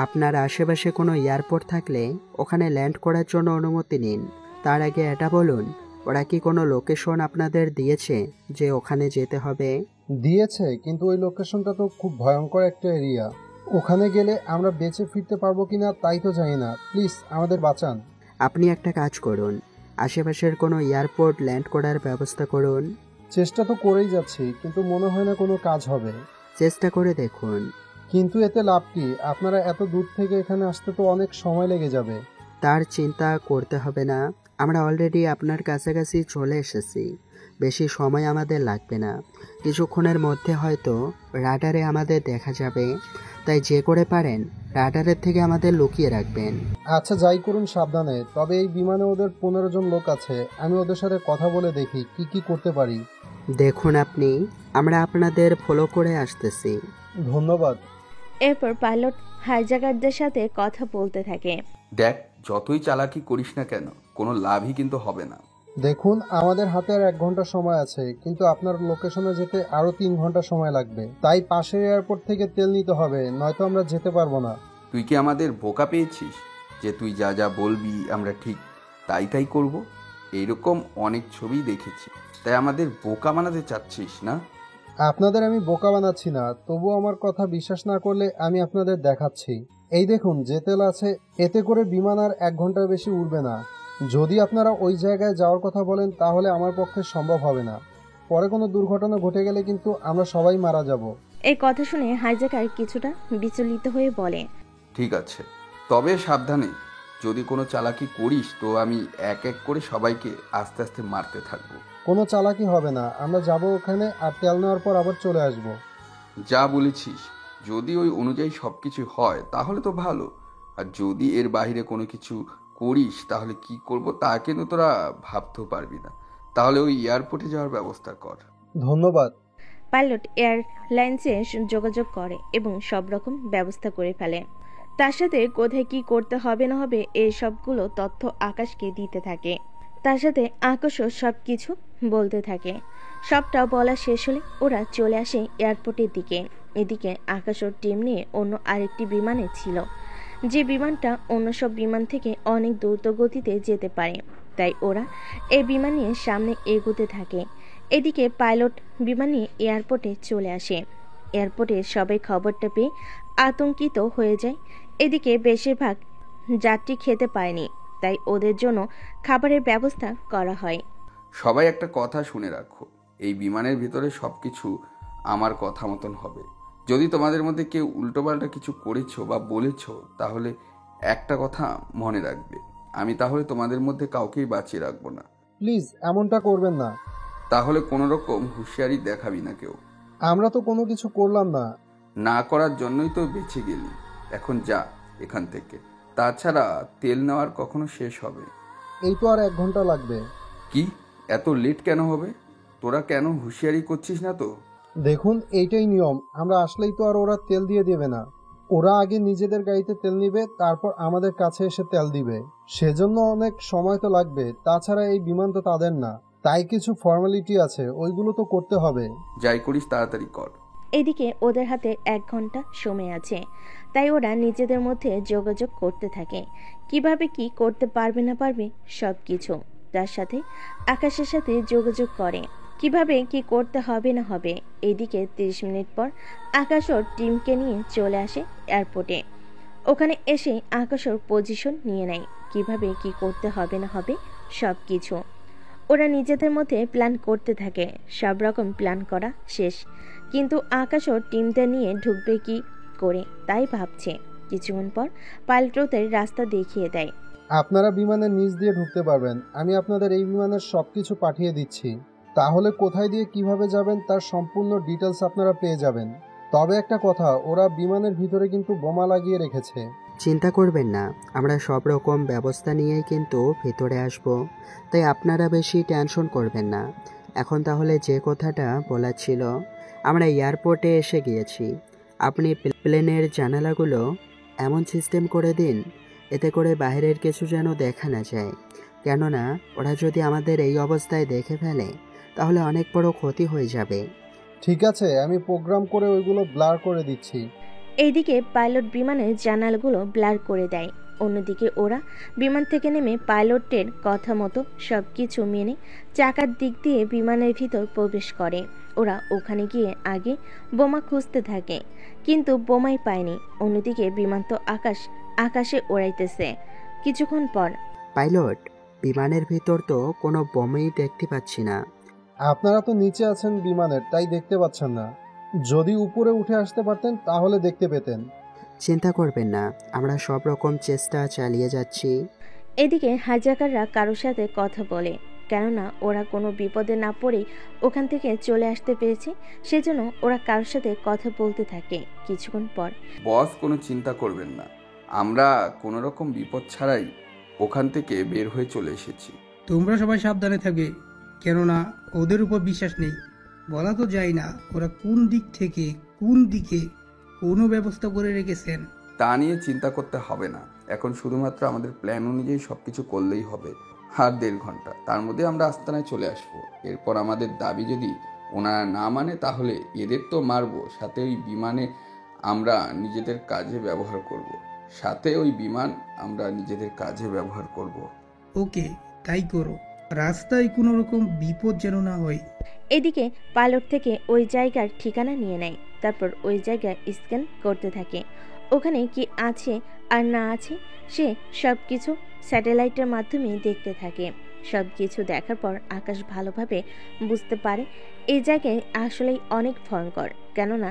S7: আপনার আশেপাশে কোনো এয়ারপোর্ট থাকলে ওখানে ল্যান্ড করার জন্য অনুমতি নিন। তার আগে এটা বলুন, ওরা কি কোনো লোকেশন আপনাদের দিয়েছে যে ওখানে যেতে হবে?
S15: দিয়েছে, কিন্তু ওই লোকেশনটা তো খুব ভয়ঙ্কর একটা এরিয়া। ওখানে গেলে আমরা বেঁচে ফিরতে পারবো কিনা তাই তো জানি না। প্লিজ আমাদের বাঁচান।
S7: আপনি একটা কাজ করুন, আশেপাশের কোনো এয়ারপোর্ট ল্যান্ড করার ব্যবস্থা করুন।
S15: চেষ্টা তো করেই যাচ্ছি, কিন্তু মনে হয় না কোনো কাজ হবে।
S7: চেষ্টা করে দেখুন।
S15: কিন্তু এতে লাভ কি? আপনারা এত দূর থেকে এখানে আসতে তো অনেক সময় লেগে যাবে।
S7: তার চিন্তা করতে হবে না, আমরা অলরেডি আপনার কাছাকাছি চলে এসেছি। বেশি সময় আমাদের লাগবে না, কিছুক্ষণের মধ্যে হয়তো রাডারে আমাদের দেখা যাবে। তাই যে করে পারেন রাডারের থেকে আমাদের লুকিয়ে রাখবেন।
S15: আচ্ছা যাই করুন সাবধানে। তবে এই বিমানে ওদের 15 জন লোক আছে, আমি ওদের সাথে কথা বলে দেখি কি করতে পারি।
S7: দেখুন আপনি, আমরা আপনাদের ফলো করে আসতেছি।
S15: ধন্যবাদ।
S3: এরপর পাইলট হাইজ্যাকারদের সাথে কথা বলতে থাকে।
S16: দেখ, যতই চালাকি করিস না কেন, কোনো লাভই কিন্তু হবে না।
S15: দেখুন, আমাদের হাতে আর 1 ঘন্টা সময় আছে, কিন্তু আপনার লোকেশনে যেতে আরো 3 ঘন্টা সময় লাগবে। তাই পাশের এয়ারপোর্ট থেকে তেল নিতে হবে, নয়তো আমরা যেতে পারবো না।
S16: তুই কি আমাদের বোকা পেয়েছিস যে তুই যা যা বলবি আমরা ঠিক তাই করব? এইরকম অনেক ছবি দেখেছি, তাই আমাদের বোকা বানাতে চাচ্ছিস না?
S15: আপনাদের আমি বোকা বানাচ্ছি না, তবু আমার কথা বিশ্বাস না করলে আমি আপনাদের দেখাচ্ছি। এই দেখুন, যে তেল আছে, এতে করে বিমান আর 1 ঘন্টার বেশি উড়বে না। যদি আপনারা ওই জায়গায় যাওয়ার কথা বলেন তাহলে আমার পক্ষে সম্ভব হবে না। পরে কোনো দুর্ঘটনা ঘটে গেলে কিন্তু আমরা সবাই মারা যাব।
S3: এই কথা শুনে হাইজ্যাকার কিছুটা বিচলিত হয়ে বলে,
S16: ঠিক আছে, তবে সাবধানে। যদি কোনো চালাকি করিস তো আমি এক এক করে সবাইকে আস্তে আস্তে মারতে থাকবো।
S15: কোনো চালাকি হবে না, আমরা যাব ওখানে আর তেল নেওয়ার পর আবার চলে আসব।
S16: যা বলেছিস, যদি ওই অনুযায়ী সব কিছু হয় তাহলে তো ভালো, আর যদি এর বাইরে কোনো কিছু করিস তাহলে কি করব তা কিন্তু তোরা ভাবতেও পারবি না। তাহলে ওই এয়ারপোর্টে যাওয়ার ব্যবস্থা কর।
S15: ধন্যবাদ।
S3: পাইলট এয়ারলাইন্সে যোগাযোগ করে এবং সব রকম ব্যবস্থা করে ফেলে। তার সাথে কোথায় কি করতে হবে না হবে এই সবগুলো তথ্য আকাশকে দিতে থাকে। তার সাথে আকাশও সব কিছু বলতে থাকে। সবটা বলা শেষ হলে ওরা চলে আসে এয়ারপোর্টের দিকে। এদিকে আকাশ ওর টিম নিয়ে অন্য আরেকটি বিমানে ছিল, যে বিমানটা অন্য সব বিমান থেকে অনেক দ্রুত গতিতে যেতে পারে। তাই ওরা এই বিমান নিয়ে সামনে এগোতে থাকে। এদিকে পাইলট বিমান নিয়ে এয়ারপোর্টে চলে আসে। এয়ারপোর্টে সবাই খবরটা পেয়ে আতঙ্কিত হয়ে যায়। এদিকে বেশিরভাগ যাত্রী খেতে পায়নি, তাই ওদের জন্য খাবারের ব্যবস্থা করা হয়।
S16: সবাই একটা কথা শুনে রাখো, এই বিমানের ভিতরে সবকিছু আমার কথা মতন হবে। যদি তোমাদের মধ্যে কেউ উল্টোপাল্টা কিছু করেছো বা বলেছো তাহলে একটা কথা মনে রাখবে, আমি তাহলে তোমাদের মধ্যে কাউকেই বাঁচিয়ে রাখবো না।
S15: প্লিজ এমনটা করবেন না।
S16: তাহলে কোনো রকম হুঁশিয়ারি দেখাবি না কেউ।
S15: আমরা তো কোনো কিছু করলাম না।
S16: না করার জন্যই তো বেঁচে গেলি। এখন যা এখান থেকে। তাছাড়া তেল নেওয়ার কখনো শেষ হবে?
S15: এই তো আর 1 ঘন্টা লাগবে।
S16: কি এত লেট কেন হবে? তোরা কেন হুঁশিয়ারি করছিস না তো?
S15: দেখুন, এইটাই নিয়ম। আমরা আসলেই তো আর ওরা তেল দিয়ে দেবে না। ওরা আগে নিজেদের গাড়িতে তেল নিবে, তারপর আমাদের কাছে এসে তেল দিবে। সেজন্য অনেক সময় তো লাগবে। তাছাড়া এই বিমান তো তাদের না, তাই কিছু ফর্মালিটি আছে, ওইগুলো তো করতে হবে।
S16: যাই করিস তাড়াতাড়ি কর।
S3: এদিকে ওদের হাতে 1 ঘন্টা সময় আছে, তাই ওরা নিজেদের মধ্যে যোগাযোগ করতে থাকে কিভাবে কি করতে পারবে না পারবে সব কিছু। তার সাথে আকাশের সাথে যোগাযোগ করে কিভাবে কি করতে হবে না হবে। এদিকে 30 মিনিট পর আকাশ ওর টিমকে নিয়ে চলে আসে এয়ারপোর্টে। ওখানে এসে আকাশ ওর পজিশন নিয়ে নেয় কিভাবে কি করতে হবে না হবে সব কিছু। ওরা নিজেদের মধ্যে প্ল্যান করতে থাকে, সব রকম প্ল্যান করা শেষ, কিন্তু আকাশ ওর টিমটা নিয়ে ঢুকবে কি করে তাই ভাবছে। কিছুক্ষণ পর পাইলট ওদের রাস্তা দেখিয়ে দেয়।
S15: আপনারা বিমানের নিচ দিয়ে ঢুকতে পারবেন। আমি আপনাদের এই বিমানের সবকিছু পাঠিয়ে দিচ্ছি, তাহলে কোথায় দিয়ে কিভাবে যাবেন তার সম্পূর্ণ ডিটেলস আপনারা পেয়ে যাবেন। তবে একটা কথা, ওরা বিমানের ভিতরে কিন্তু বোমা লাগিয়ে রেখেছে।
S7: চিন্তা করবেন না, আমরা সব রকম ব্যবস্থা নিয়েই কিন্তু ভেতরে আসব, তাই আপনারা বেশি টেনশন করবেন না। এখন তাহলে যে কথাটা বলার ছিল, আমরা এয়ারপোর্টে এসে গিয়েছি। আপনি প্লেনের জানালাগুলো এমন সিস্টেম করে দিন এতে করে বাইরের কিছু যেন দেখা না যায়, কেননা ওরা যদি আমাদের এই অবস্থায় দেখে ফেলে তাহলে অনেক বড় ক্ষতি হয়ে যাবে।
S15: ঠিক আছে, আমি প্রোগ্রাম করে ওইগুলো ব্লার করে দিচ্ছি।
S3: এইদিকে পাইলট বিমানের জানালাগুলো ব্লার করে দেয়। অন্যদিকে ওরা বিমান থেকে নেমে পাইলটের কথা মতো সব কিছু মেনে চাকার দিক দিয়ে বিমানের ভিতর প্রবেশ করে। ওরা ওখানে গিয়ে আগে বোমা খুঁজতে থাকে, কিন্তু বোমাই পায়নি। অন্যদিকে বিমান তো আকাশে ওড়াইতেছে। কিছুক্ষণ পর,
S7: পাইলট, বিমানের ভিতর তো কোনো বোমাই দেখতে পাচ্ছি না।
S15: আপনারা তো নিচে আছেন বিমানের, তাই দেখতে পাচ্ছেন না। যদি উপরে উঠে আসতে পারতেন তাহলে দেখতে পেতেন।
S7: চিন্তা করবেন না, আমরা সব রকম চেষ্টা চালিয়ে যাচ্ছি।
S3: এদিকে হাইজ্যাকাররা কারোর সাথে কথা বলে, কেননা ওরা কোনো বিপদে না পড়েই ওখান থেকে চলে আসতে পেরেছে, সেজন্য ওরা কারোর সাথে কথা বলতে থাকে। কিছুক্ষণ পর,
S16: বস কোনো চিন্তা করবেন না, আমরা কোনো রকম বিপদ ছাড়াই ওখান থেকে বের হয়ে চলে এসেছি।
S17: তোমরা সবাই সাবধানে থাকবে, কেননা ওদের উপর বিশ্বাস নেই। বলা তো যায় না ওরা কোন দিক থেকে কোন দিকে কোনো ব্যবস্থা করে রেখেছেন।
S16: তা নিয়ে চিন্তা করতে হবে না, এখন শুধুমাত্র আমাদের প্ল্যান অনুযায়ী সবকিছু করলেই হবে। আর 1.5 ঘন্টা, তার মধ্যে আমরা আস্তানায় চলে আসবো। এরপর আমাদের দাবি যদি ওনারা না মানে তাহলে এদের তো মারবো, সাথে ওই বিমানে আমরা নিজেদের কাজে ব্যবহার করব।
S17: ওকে, তাই করো। রাস্তায় কোনো রকম বিপদ যেন না হয়।
S3: এদিকে পাইলট থেকে ওই জায়গার ঠিকানা নিয়ে নেয়, তারপর ওই জায়গায় স্ক্যান করতে থাকে। ওখানে কি আছে আর না আছে সে সব কিছু স্যাটেলাইটের মাধ্যমে দেখতে থাকে। সব কিছু দেখার পর আকাশ ভালোভাবে বুঝতে পারে এই জায়গায় আসলেই অনেক ভয়ঙ্কর, কেননা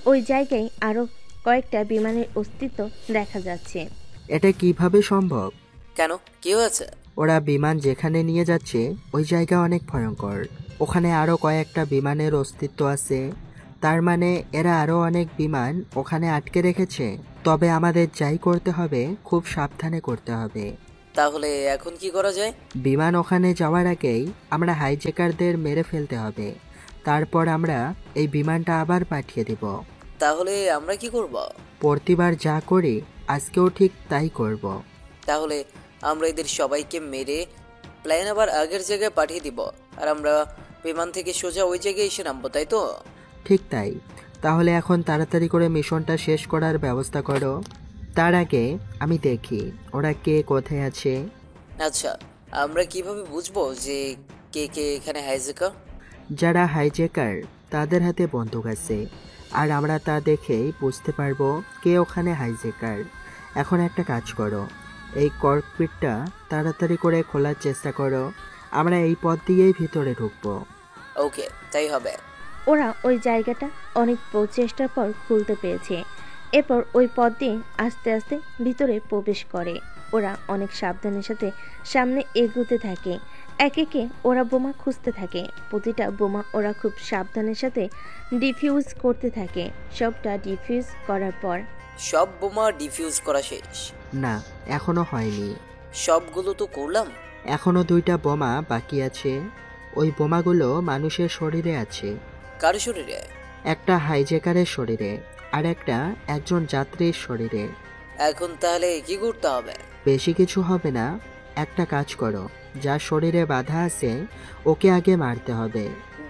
S3: ওই জায়গায় আরও কয়েকটা বিমানের অস্তিত্ব দেখা যাচ্ছে।
S7: এটা কিভাবে সম্ভব?
S6: কেন, কি হয়েছে?
S7: ওরা বিমান যেখানে নিয়ে যাচ্ছে ওই জায়গা অনেক ভয়ঙ্কর, ওখানে আরও কয়েকটা বিমানের অস্তিত্ব আছে। তার মানে এরা আরও অনেক বিমান ওখানে আটকে রেখেছে। তবে আমাদের যাই করতে হবে খুব সাবধানে করতে হবে।
S6: তাহলে এখন কি করা যায়?
S7: বিমান ওখানে যাওয়ার আগেই আমরা হাইজ্যাকারদের মেরে ফেলতে হবে, তারপর আমরা এই বিমানটা আবার পাঠিয়ে দিব।
S6: তাহলে আমরা কি করব?
S7: প্রতিবার যা করি আজকেও ঠিক তাই করব।
S6: তাহলে আমরা এদের সবাইকে মেরে প্লেন আবার আগের জায়গায় পাঠিয়ে দিব, আর আমরা বিমান থেকে সোজা ওই জায়গায় এসে নামবো, তাই তো?
S7: ঠিক তাই। তাহলে এখন তাড়াতাড়ি করে মিশনটা শেষ করার ব্যবস্থা করো। তার আগে আমি দেখি ওরা কে কোথায় আছে।
S6: আচ্ছা, আমরা কিভাবে বুঝবো যে কে কে এখানে হাইজ্যাকার?
S7: যারা হাইজ্যাকার তাদের হাতে বন্দুক আছে, আর আমরা তা দেখেই বুঝতে পারবো কে ওখানে হাইজ্যাকার। এখন একটা কাজ করো, এই ককপিটটা তাড়াতাড়ি করে খোলার চেষ্টা করো, আমরা এই পথ দিয়েই ভিতরে ঢুকবো।
S6: ওকে, তাই হবে।
S3: ওরা ওই জায়গাটা অনেক প্রচেষ্টার পর খুলতে পেরেছে। এরপর ওই পথ দিয়ে আস্তে আস্তে ভিতরে প্রবেশ করে। ওরা অনেক সাবধানের সাথে সামনে এগোতে থাকে। একে একে ওরা বোমা খুঁজতে থাকে। প্রতিটা বোমা ওরা খুব সাবধানের সাথে ডিফিউজ করতে থাকে। সবটা ডিফিউজ করার পর,
S6: সব বোমা ডিফিউজ করা শেষ?
S7: না, এখনো হয়নি।
S6: সবগুলো তো করলাম,
S7: এখনো 2টা বোমা বাকি আছে। ওই বোমাগুলো মানুষের শরীরে আছে।
S6: কার শরীরে?
S7: একটা হাইজ্যাকারের শরীরে, আর একটা একজন যাত্রীর শরীরে।
S6: এখন তাহলে কি করতে হবে?
S7: বেশি কিছু হবে না, একটা কাজ করো, যার শরীরে বাধা আছে ওকে আগে মারতে হবে।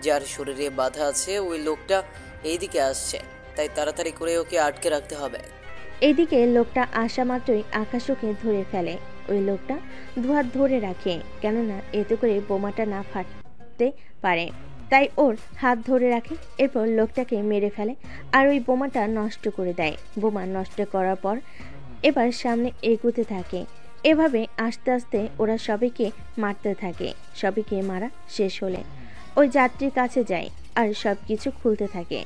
S6: যার শরীরে বাধা আছে ওই লোকটা এইদিকে আসছে, তাই তাড়াতাড়ি করে ওকে আটকে রাখতে হবে।
S3: এদিকে লোকটা আসা মাত্রই আকাশ ওকে ধরে ফেলে। ওই লোকটা দুহাত ধরে রাখে, কেননা এতে করে বোমাটা না ফাটতে পারে, তাই ওর হাত ধরে রাখে। এরপর লোকটাকে মেরে ফেলে আর ওই বোমাটা নষ্ট করে দেয়। বোমা নষ্ট করার পর এবার সামনে এগোতে থাকে। এভাবে আস্তে আস্তে ওরা সবাইকে মারতে থাকে। সবাইকে মারা শেষ হলে ওই যাত্রীর কাছে যায় আর সব কিছু খুলতে থাকে।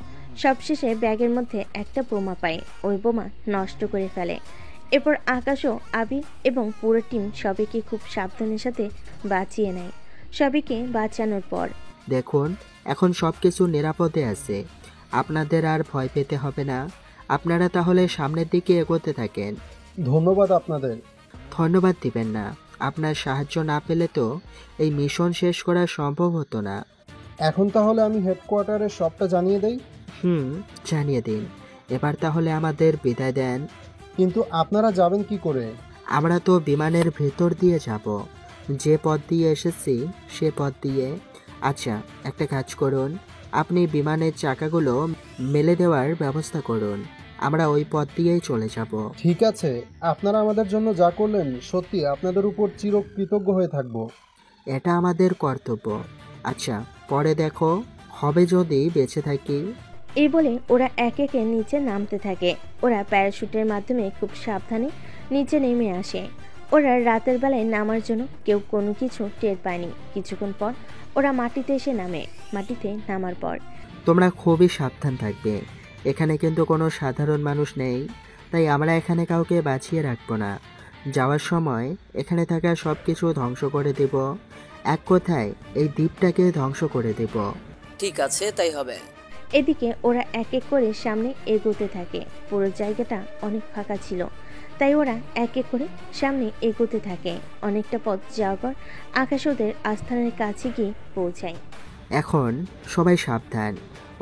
S3: সবশেষে ব্যাগের মধ্যে একটা বোমা পায়, ওই বোমা নষ্ট করে ফেলে। এরপর আকাশও, আবির এবং পুরো টিম সবাইকে খুব সাবধানের সাথে বাঁচিয়ে নেয়। সবাইকে বাঁচানোর পর
S7: দেখুন, এখন সব কিছু নিরাপদে আছে, আপনাদের আর ভয় পেতে হবে না। আপনারা তাহলে সামনের দিকে এগোতে থাকেন।
S15: ধন্যবাদ আপনাদের।
S7: ধন্যবাদ দিবেন না, আপনার সাহায্য না পেলে তো এই মিশন শেষ করা সম্ভব হতো না।
S15: এখন তাহলে আমি হেডকোয়ার্টারে সবটা জানিয়ে দেই।
S7: জানিয়ে দিন। এবার তাহলে আমাদের বিদায় দেন।
S15: কিন্তু আপনারা যাবেন কি করে?
S7: আমরা তো বিমানের ভেতর দিয়ে যাব, যে পথ দিয়ে এসেছি সে পথ দিয়ে। আচ্ছা, একটা কাজ করুন, আপনি বিমানের চাকাগুলো মেলে দেওয়ার ব্যবস্থা করুন, আমরা ওই পথ দিয়েই চলে যাব।
S15: ঠিক আছে, আপনারা আমাদের জন্য যা করলেন সত্যি আপনাদের উপর চিরকৃতজ্ঞ হয়ে থাকব।
S7: এটা আমাদের কর্তব্য। আচ্ছা, পরে দেখো হবে যদি বেঁচে থাকি।
S3: এই বলে ওরা একে একে নিচে নামতে থাকে। ওরা প্যারাশুটের মাধ্যমে খুব সাবধানে নিচে নেমে আসে। ওরা রাতের বেলায় নামার জন্য কেউ কোনো কিছু টের পায়নি। কিছুক্ষণ পর ওরা মাটিতে এসে নামে। মাটিতে নামার পর
S7: তোমরা খুবই সাবধান থাকবে, এখানে কিন্তু কোনো সাধারণ মানুষ নেই, তাই আমরা এখানে কাউকে বাঁচিয়ে রাখবো না। যাওয়ার সময় এখানে থাকা সব কিছু ধ্বংস করে দেব, এক কথায় এই দ্বীপটাকে ধ্বংস করে দেব।
S6: ঠিক আছে, তাই হবে।
S3: এদিকে ওরা এক এক করে সামনে এগোতে থাকে। পুরো জায়গাটা অনেক ফাঁকা ছিল, তাই ওরা এক এক করে সামনে এগোতে থাকে। অনেকটা পথ যাওয়ার পর আকাশ ওদের আস্থানের কাছে গিয়ে পৌঁছায়।
S7: এখন সবাই সাবধান,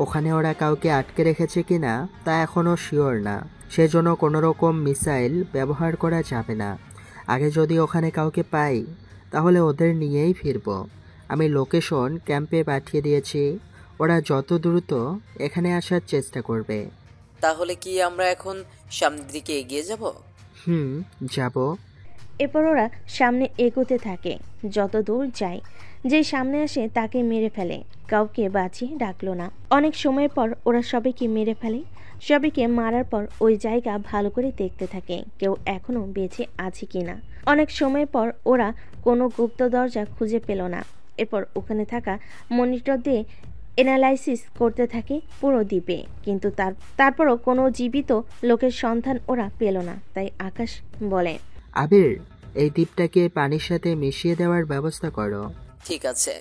S7: ওখানে ওরা কাউকে আটকে রেখেছে কিনা তা এখনও শিওর না, সেজন্য কোনো রকম মিসাইল ব্যবহার করা যাবে না। আগে যদি ওখানে কাউকে পাই তাহলে ওদের নিয়েই ফিরব। আমি লোকেশন ক্যাম্পে পাঠিয়ে দিয়েছি, ওরা যত দ্রুত এখানে আসার চেষ্টা করবে।
S6: তাহলে কি আমরা এখন সামনের দিকে এগিয়ে যাব?
S7: যাব।
S3: এরপর ওরা সামনে এগোতে থাকে। যত দূর যায়, যে সামনে আসে তাকে মেরে ফেলে, কাউকে বাঁচিয়ে রাখলো না। অনেক সময়ের পর ওরা সবাইকে মেরে ফেলে। সবাইকে মারার পর ওই জায়গা ভালো করে দেখতে থাকে, কেউ এখনো বেঁচে আছে কিনা। অনেক সময় পর ওরা কোনো গুপ্ত দরজা খুঁজে পেল না। এরপর ওখানে থাকা মনিটর দিয়ে অ্যানালাইসিস করতে থাকে পুরো দ্বীপে, কিন্তু তারপরও কোনো জীবিত লোকের সন্ধান ওরা পেল না। তাই আকাশ বলে,
S7: আবির, এই দ্বীপটাকে পানির সাথে মিশিয়ে দেওয়ার ব্যবস্থা করো।
S6: ঠিক আছে,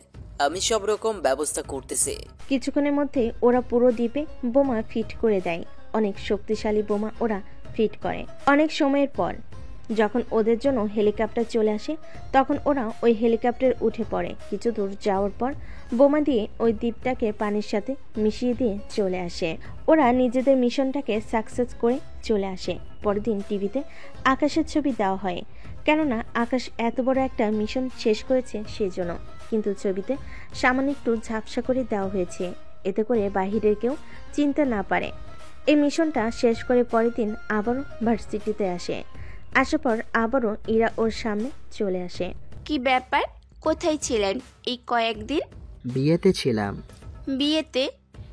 S6: আমি সব রকম ব্যবস্থা করতেছি।
S3: কিছুক্ষণের মধ্যে ওরা পুরো দ্বীপে বোমা ফিট করে দেয়। অনেক শক্তিশালী বোমা ওরা ফিট করে। অনেক সময়ের পর যখন ওদের জন্য হেলিকপ্টার চলে আসে, তখন ওরা ওই হেলিকপ্টারে উঠে পড়ে। কিছু দূর যাওয়ার পর বোমা দিয়ে ওই দ্বীপটাকে পানির সাথে মিশিয়ে দিয়ে চলে আসে। ওরা নিজেদের মিশনটাকে সাকসেস করে চলে আসে। পরের দিন টিভিতে আকাশের ছবি দেওয়া হয়, কেননা আকাশ এত বড় একটা মিশন শেষ করেছে সেজন্য। কিন্তু ছবিতে সামান্য একটু ঝাপসা করে দেওয়া হয়েছে, এতে করে বাহিরের কেউ চিনতে না পারে। এই মিশনটা শেষ করে পরের দিন আবারও ভার্সিটিতে আসে। আসার পর আবারও ইরা ওর সামনে চলে আসে।
S8: কি ব্যাপার, কোথায় ছিলেন এই কয়েকদিন?
S7: বিয়েতে ছিলাম।
S8: বিয়েতে?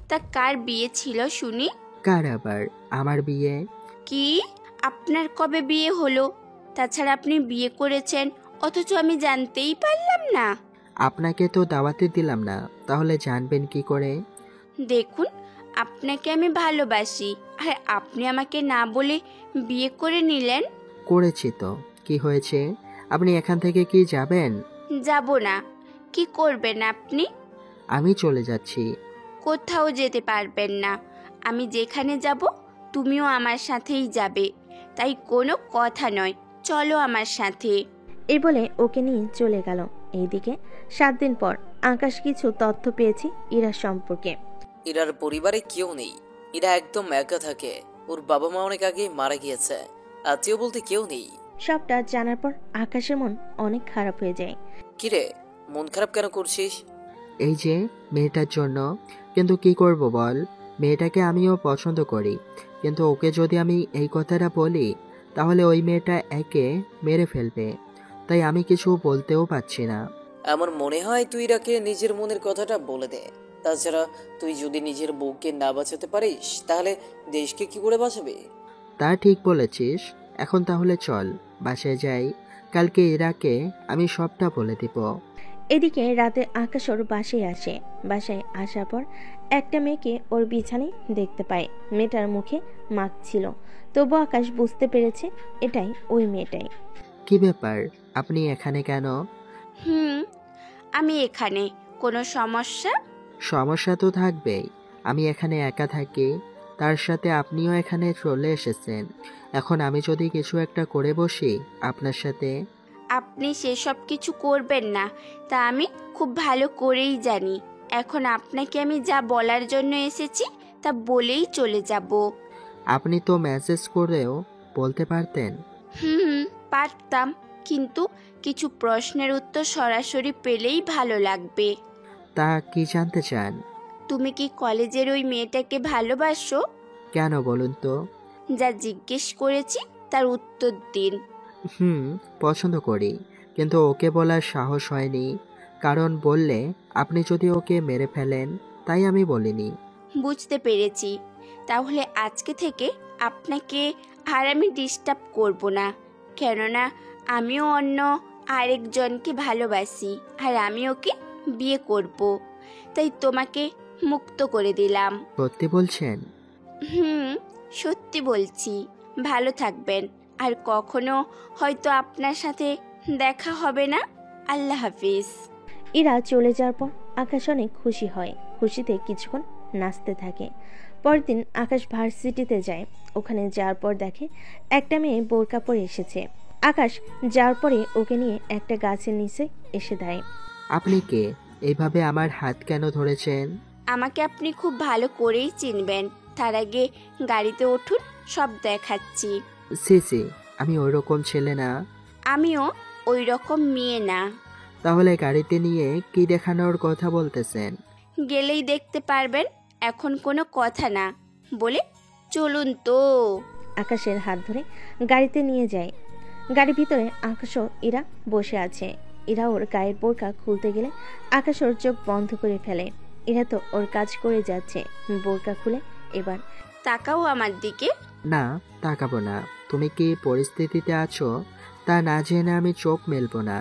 S8: তা কার বিয়ে ছিল শুনি?
S7: কার আবার? আমার বিয়ে।
S8: কি? আপনার কবে বিয়ে হলো? তাছাড়া আপনি বিয়ে করেছেন অথচ আমি জানতেই পারলাম না।
S7: আপনাকে তো দাওয়াতে দিলাম না, তাহলে জানবেন কি করে?
S8: দেখুন, আপনাকে আমি ভালোবাসি, আর আপনি আমাকে না বলে বিয়ে করে নিলেন।
S7: করেছি তো, কি হয়েছে? আপনি এখান থেকে কি যাবেন?
S8: যাব না। কি করবেন আপনি?
S7: আমি চলে যাচ্ছি।
S8: কোথাও যেতে পারবেন না। আমি যেখানে যাব তুমিও আমার সাথেই যাবে, তাই কোনো কথা নয়, চলো আমার সাথে।
S3: এই বলে ওকে নিয়ে চলে গেল। এইদিকে 7 দিন পর আকাশ কিছু তথ্য পেয়েছে ইরার সম্পর্কে।
S6: ইরার পরিবারে কেউ নেই, ইরা একদম একা থাকে। ওর বাবা মা অনেক আগে মারা গিয়েছে, আত্মীয় বলতে কেউ নেই।
S3: সবটা জানার পর আকাশের মন অনেক খারাপ হয়ে যায়।
S6: কিরে, মন খারাপ কেন করছিস?
S7: এই যে মেয়েটার জন্য। কিন্তু কি করব বল, মেয়েটাকে আমিও পছন্দ করি, কিন্তু ওকে যদি আমি এই কথাটা বলি তাহলে ওই মেয়েটা একে মেরে ফেলবে, তাই আমি কিছু বলতেও পারছি না।
S6: আমার মনে হয় তুই ইরাকে নিজের মনের কথাটা বলে দে। তাছাড়া তুই যদি নিজের বউকে না বাঁচাতে পারিস তাহলে দেশকে কি করে বাঁচাবে?
S7: তা ঠিক বলেছিস। এখন তাহলে চল বাসায় যাই, কালকে ইরাকে আমি সবটা বলে দিব।
S3: এদিকে রাতে আকাশ ওর বাসায় আসে। বাসায় আসার পর একটা মেয়েকে ওর বিছানায় দেখতে পায়। মেয়েটার মুখে মাস্ক ছিল, তবু আকাশ বুঝতে পেরেছে এটাই ওই মেয়েটাই।
S7: কি ব্যাপার, আপনি এখানে কেন?
S8: আমি এখানে, কোনো সমস্যা?
S7: সমস্যা তো থাকবেই, আমি এখানে একা থাকি, তার সাথে আপনিও এখানে চলে এসেছেন। এখন আমি যদি কিছু একটা করে বসি আপনার সাথে।
S8: আপনি সেসব কিছু করবেন না, তা আমি খুব ভালো করেই জানি। এখন আপনাকে আমি যা বলার জন্য এসেছি তা বলেই চলে যাব।
S7: আপনি তো মেসেজ করেও বলতে পারতেন।
S8: পারতাম, কিন্তু কিছু প্রশ্নের উত্তর সরাসরি পেলেই ভালো লাগবে।
S7: তা কি জানতে চান?
S8: তুমি কি কলেজের ওই মেয়েটাকে ভালোবাসো?
S7: কেন বলুন তো?
S8: যা জিজ্ঞেস করেছি তার উত্তর দিন।
S7: পছন্দ করি, কিন্তু ওকে বলার সাহস হয়নি, কারণ বললে আপনি যদি ওকে মেরে ফেলেন, তাই আমি বলিনি।
S8: বুঝতে পেরেছি, তাহলে আজকে থেকে আপনাকে আর আমি ডিস্টার্ব করব না, কেননা আমিও অন্য আরেকজনকে ভালোবাসি আর আমি ওকে বিয়ে করব, তাই তোমাকে মুক্ত করে দিলাম।
S7: সত্যি বলছেন?
S8: সত্যি বলছি। ভালো থাকবেন, আর কখনো হয়তো আপনার সাথে দেখা হবে না। আল্লাহ হাফিজ।
S3: ইরা চলে যাওয়ার পর আকাশ অনেক খুশি হয়। খুশিতে কিছুক্ষণ নাচতে থাকে। পরের দিন আকাশ ভার্সিটিতে যায়। ওখানে যাওয়ার পর দেখে একটা মেয়ে বোরকা পরে এসেছে। আকাশ যাওয়ার পরে ওকে নিয়ে একটা গাছের নিচে এসে দাঁড়ায়।
S7: আপনি কে? এইভাবে আমার হাত কেন ধরেছেন?
S8: আমাকে আপনি খুব ভালো করেই চিনবেন, তার আগে গাড়িতে উঠুন, সব দেখাচ্ছি।
S7: সি, আমি ওইরকম ছেলে না।
S8: আমিও ওই রকম মেয়ে না।
S7: তাহলে গাড়িতে নিয়ে কি দেখানোর কথা বলতেছেন?
S8: গেলেই দেখতে পারবেন, এখন কোনো কথা না বলে চলুন তো।
S3: আকাশের হাত ধরে গাড়িতে নিয়ে যায়। গাড়ির ভিতরে আকাশ ও ইরা বসে আছে। ইরা ওর গায়ের বোরকা খুলতে গেলে আকাশ ওর চোখ বন্ধ করে ফেলে। ইরা তো ওর কাজ করে যাচ্ছে, বোরকা খুলে এবার
S8: তাকাও আমার দিকে।
S7: না, তাকাবো না। তুমি কি পরিস্থিতিতে আছো তা না জেনে আমি চোখ মেলবো না।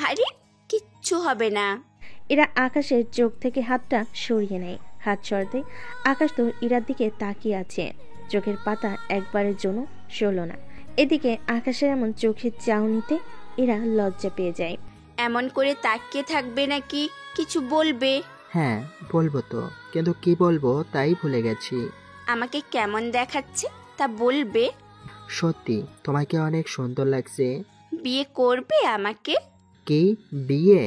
S8: আরে কিচ্ছু হবে না।
S3: ইরা আকাশের চোখ থেকে হাতটা সরিয়ে নেয়। হাত সরাতে আকাশ তো ইরার দিকে তাকিয়ে আছে, চোখের পাতা একবারের জন্য সরল না। এদিকে আকাশের এমন চোখের চাউনিতে ইরা লজ্জা পেয়ে যায়।
S8: এমন করে তাকিয়ে থাকবে নাকি কিছু বলবে?
S7: হ্যাঁ বলবো তো, কিন্তু কি বলবো তাই ভুলে গেছি।
S8: আমাকে কেমন দেখাচ্ছে তা বলবে?
S7: সত্যি তোমাকে অনেক সুন্দর লাগছে।
S8: বিয়ে করবে আমাকে?
S7: কি বিয়ে?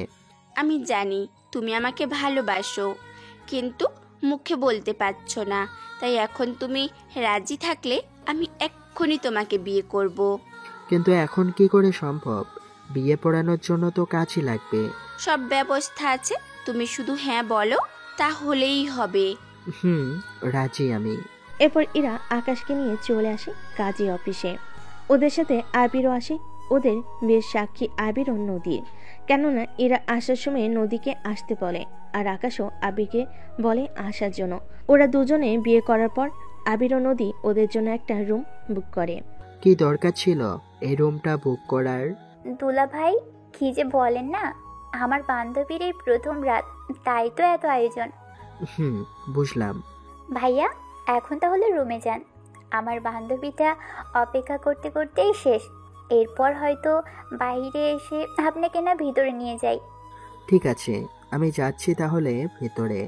S8: আমি জানি তুমি আমাকে ভালোবাসো, কিন্তু মুখে বলতে পারছো না, তাই এখন তুমি রাজি থাকলে আমি এক্ষুনি তোমাকে বিয়ে করব।
S7: কিন্তু এখন কি করে সম্ভব? বিয়ে পড়ানোর জন্য তো কাজই লাগবে।
S8: সব ব্যবস্থা আছে, তুমি শুধু হ্যাঁ বলো, তাহলেই হবে।
S7: রাজি আমি।
S3: এরপর ইরা আকাশকে নিয়ে চলে আসে কাজী অফিসে। ওদের সাথে আবিরও আসে। ওদের বিয়ের সাক্ষী আবির ও নদীর, কেননা এরা আসার সময় নদীকে আসতে বলে, আর আকাশও আবিরকে বলে আসার জন্য। ওরা দুজনে বিয়ে করার পর আবির ও নদী ওদের জন্য একটা রুম বুক করে।
S7: কি দরকার ছিল এই রুমটা বুক করার?
S9: দুলা ভাই, কি যে বলেন না, আমার বান্ধবীর এই প্রথম রাত, তাই তো এত আয়োজন।
S7: বুঝলাম।
S9: ভাইয়া, এখন তাহলে রুমে যান, আমার বান্ধবীটা অপেক্ষা করতে করতেই শেষ। এরপর হয়তো বাইরে এসে আপনাকে না ভিতরে নিয়ে যাই।
S7: ঠিক আছে, আমি যাচ্ছি তাহলে ভিতরে।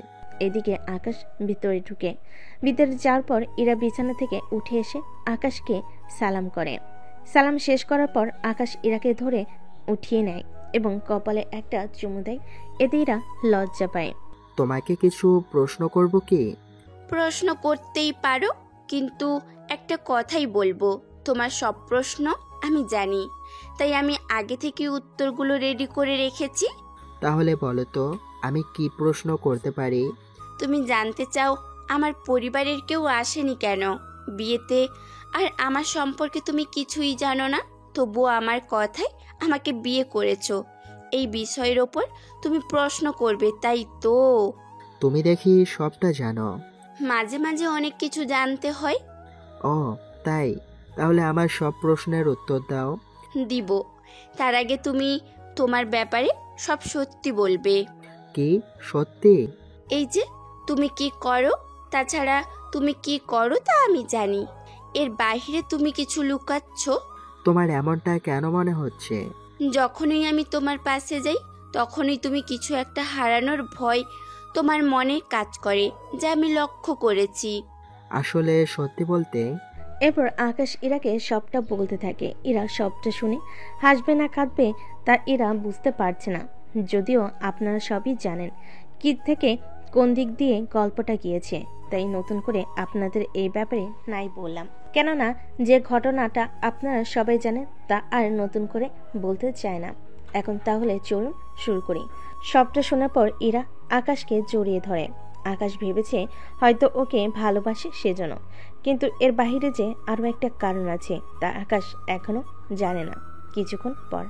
S3: এদিকে আকাশ ভিতরে ঢুকে। ভিতরে যাওয়ার পর ইরা বিছানা থেকে উঠে এসে আকাশকে সালাম করে। সালাম শেষ করার পর আকাশ ইরাকে ধরে উঠিয়ে নেয় এবং কপালে একটা চুমু দেয়। এতে ইরা লজ্জা পায়।
S7: তোমাকে কিছু প্রশ্ন করব কি?
S8: প্রশ্ন করতেই পারো, কিন্তু একটা কথাই বলবো, তোমার সব প্রশ্ন আমি জানি, তাই আমি আগে থেকে উত্তরগুলো রেডি করে রেখেছি।
S7: তাহলে বলো তো, আমি কি প্রশ্ন করতে পারি?
S8: তুমি জানতে চাও আমার পরিবারের কেউ আসেনি কেন বিয়েতে? আর আমার সম্পর্কে তুমি কিছুই জানো না, তবুও আমার কথায় আমাকে বিয়ে করেছো। এই বিষয়ের ওপর তুমি প্রশ্ন করবে, তাই তো?
S7: তুমি দেখি সবটা জানো।
S8: মাঝে মাঝে অনেক কিছু জানতে হয়।
S7: ও তাই? তাহলে আমার সব প্রশ্নের উত্তর দাও।
S8: দিব। তার আগে তুমি তোমার ব্যাপারে সব সত্যি বলবে।
S7: কি সত্যি?
S8: এই যে তুমি কি করো, তাছাড়া তুমি কি করো তা আমি জানি। এর বাইরে তুমি কিছু লুকাচ্ছ।
S7: তোমার এমনটা কেন মনে হচ্ছে?
S8: যখনই আমি তোমার পাশে যাই তখনই তুমি কিছু একটা হারানোর ভয় তোমার মনে কাজ করে, যা আমি লক্ষ্য করেছি।
S7: আসলে সত্যি বলতে,
S3: এরপর আকাশ ইরাকে সবটা বলতে থাকে। ইরা সবটা শুনে হাসবে না কাঁদবে তা ইরা বুঝতে পারছে না। যদিও আপনারা সবই জানেন কি থেকে কোন দিক দিয়ে গল্পটা গিয়েছে, তাই নতুন করে আপনাদের এই ব্যাপারে নাই বললাম। কেননা যে ঘটনাটা আপনারা সবাই জানেন তা আর নতুন করে বলতে চায় না। এখন তাহলে চলুন শুরু করি। সবটা শোনার পর ইরা আকাশকে জড়িয়ে ধরে। আকাশ ভেবেছে হয়তো ওকে ভালোবাসে সেজন্য, কিন্তু এর বাহিরে যে আরও একটা কারণ আছে তা আকাশ এখনো জানে না। কিছুক্ষণ পর,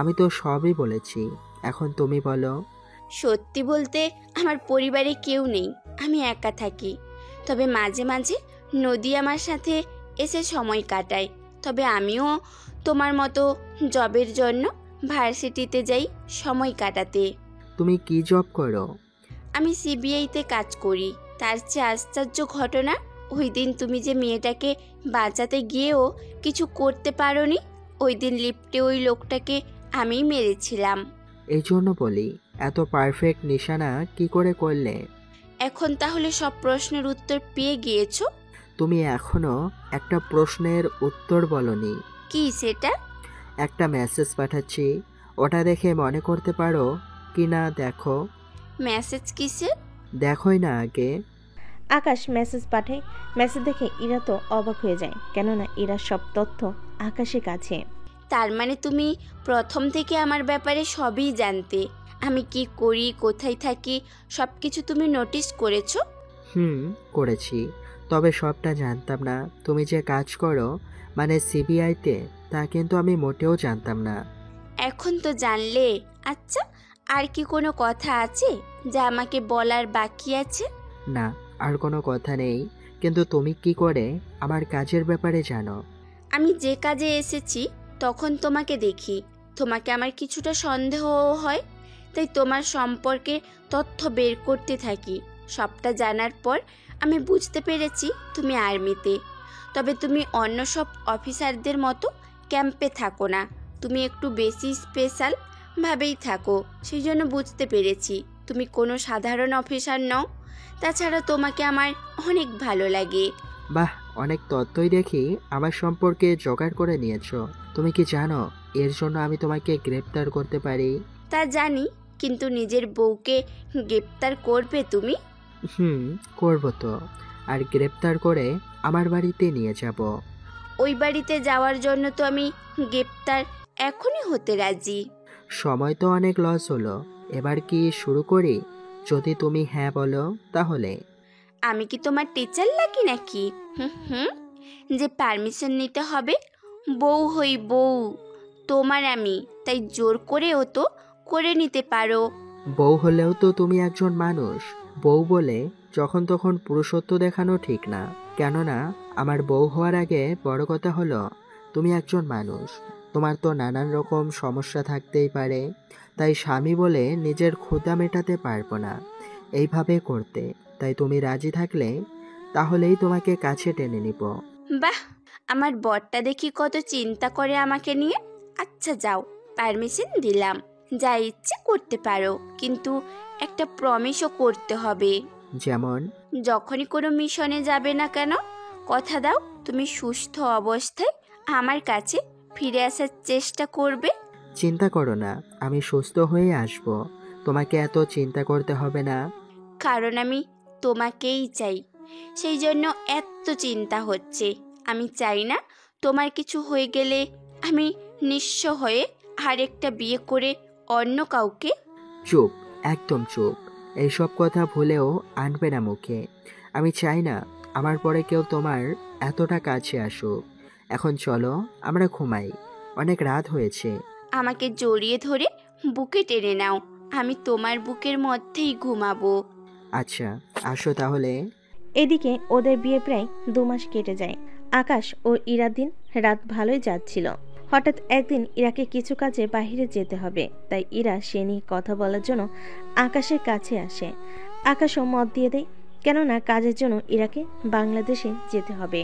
S7: আমি তো সবই বলেছি, এখন তুমি বলো।
S8: সত্যি বলতে আমার পরিবারে কেউ নেই, আমি একা থাকি। তবে মাঝে মাঝে নদী আমার সাথে এসে সময় কাটায়। তবে আমিও তোমার মতো জবের জন্য ভার্সিটিতে যাই সময় কাটাতে।
S7: তুমি কি জব করো?
S8: আমি সিবিআইতে কাজ করি। তার চেয়ে আশ্চর্য ঘটনা, ওই দিন তুমি যে মেয়েটাকে বাঁচাতে গিয়েও কিছু করতে পারোনি, ওই দিন লিফটে ওই লোকটাকে আমিই মেরেছিলাম।
S7: এই জন্য বলি, এত পারফেক্ট নিশানা কি করে করলে?
S8: এখন তাহলে সব প্রশ্নের উত্তর পেয়ে গিয়েছো?
S7: তুমি এখনো একটা প্রশ্নের উত্তর বলনি।
S8: কি সেটা?
S7: একটা মেসেজ পাঠাচ্ছি, ওটা দেখে মনে করতে পারো কি না দেখো।
S8: মেসেজ কিসের?
S7: দেখোই না আগে।
S3: আকাশ মেসেজ পাঠায়। মেসেজ দেখে ইরা তো অবাক হয়ে যায়, কেননা ইরা সব তথ্য আকাশের কাছে।
S8: তার মানে তুমি প্রথম থেকে আমার ব্যাপারে সবই জানতে। আমি কি করি, কোথায় থাকি, সব কিছু তুমি নোটিস করেছো?
S7: করেছি, তবে সবটা জানতাম না। তুমি যে কাজ করো মানে সিবিআইতে, তা কিন্তু আমি মোটেও জানতাম না।
S8: এখন তো জানলে। আচ্ছা, আর কি কোনো কথা আছে যা আমাকে বলার বাকি আছে?
S7: না, আর কোনো কথা নেই, কিন্তু তুমি কি করে আমার কাজের ব্যাপারে জানো?
S8: আমি যে কাজে এসেছি তখন তোমাকে দেখি, তোমাকে আমার কিছুটা সন্দেহও হয়, তাই তোমার সম্পর্কে তথ্য বের করতে থাকি। সবটা জানার পর আমি বুঝতে পেরেছি তুমি আর্মিতে। তবে তুমি অন্য সব অফিসারদের মতো ক্যাম্পে থাকো না, তুমি একটু বেশি স্পেশাল ভাবেই থাকো। সেই জন্য বুঝতে পেরেছি তুমি কোনো সাধারণ অফিসার নও। তাছাড়া তোমাকে আমার অনেক ভালো লাগে।
S7: বাহ, অনেক তথ্যই দেখি আমার সম্পর্কে জোগাড় করে নিয়েছো। তুমি কি জানো এর জন্য আমি তোমাকে গ্রেপ্তার করতে পারি?
S8: তা জানি, কিন্তু নিজের বউকে গ্রেপ্তার করবে তুমি?
S7: করবো তো। আর গ্রেপ্তার করে আমার বাড়িতে নিয়ে যাব।
S8: ওই বাড়িতে যাওয়ার জন্য তো আমি গ্রেপ্তার এখনই হতে রাজি।
S7: সময় তো অনেক লস হলো, এবার কি শুরু করি? যদি তুমি হ্যাঁ বলো তাহলে।
S8: আমি কি তোমার টিচার লাগি নাকি যে পারমিশন নিতে হবে? বউ হই বউ তোমার আমি, তাই জোর করেও তো করে নিতে পারো।
S7: বউ হলেও তো তুমি একজন মানুষ। বউ বলে যখন তখন পুরুষত্ব দেখানো ঠিক না। কেননা আমার বউ হওয়ার আগে বড় কথা হলো তুমি একজন মানুষ। তোমার তো নানান রকম সমস্যা থাকতেই পারে, তাই স্বামী বলে নিজের ক্ষুধা মেটাতে পারবো না এইভাবে করতে। তাই তুমি রাজি থাকলে তাহলেই তোমাকে কাছে টেনে নিব।
S8: বাহ, আমার বরটা দেখি কত চিন্তা করে আমাকে নিয়ে। আচ্ছা যাও, পারমিশন দিলাম, যা ইচ্ছে করতে পারো, কিন্তু একটা প্রমিসও করতে হবে।
S7: যেমন?
S8: যখনই কোনো মিশনে যাবে না কেন, কথা দাও তুমি সুস্থ অবস্থায় আমার কাছে ফিরে আসার চেষ্টা করবে।
S7: চিন্তা করো না, আমি সুস্থ হয়ে আসব। তোমাকে এত চিন্তা করতে হবে না।
S8: কারণ আমি তোমাকেই চাই, সেই জন্য এত চিন্তা হচ্ছে। আমি চাই না তোমার কিছু হয়ে গেলে আমি নিঃস্ব হয়ে আরেকটা বিয়ে করে অন্য কাউকে।
S7: চুপ, একদম চুপ। এইসব কথা ভুলেও আনবে না মুখে। আমি চাই না আমার পরে কেউ তোমার এতটা কাছে আসুক। এখন চলো আমরা ঘুমাই, অনেক রাত হয়েছে।
S8: আমাকে জড়িয়ে ধরে বুকে টেনে নাও, আমি তোমার বুকের মধ্যেই ঘুমাবো।
S7: আচ্ছা আসো তাহলে।
S3: এদিকে ওদের বিয়ে প্রায় 2 মাস কেটে যায়। আকাশ ও ইরার দিন রাত ভালোই যাচ্ছিল। হঠাৎ একদিন ইরাকে কিছু কাজে বাইরে যেতে হবে, তাই ইরা সে নিয়ে কথা বলার জন্য আকাশের কাছে আসে। আকাশও মত দিয়ে দেয়, কেননা কাজের জন্য ইরাকে বাংলাদেশে যেতে হবে।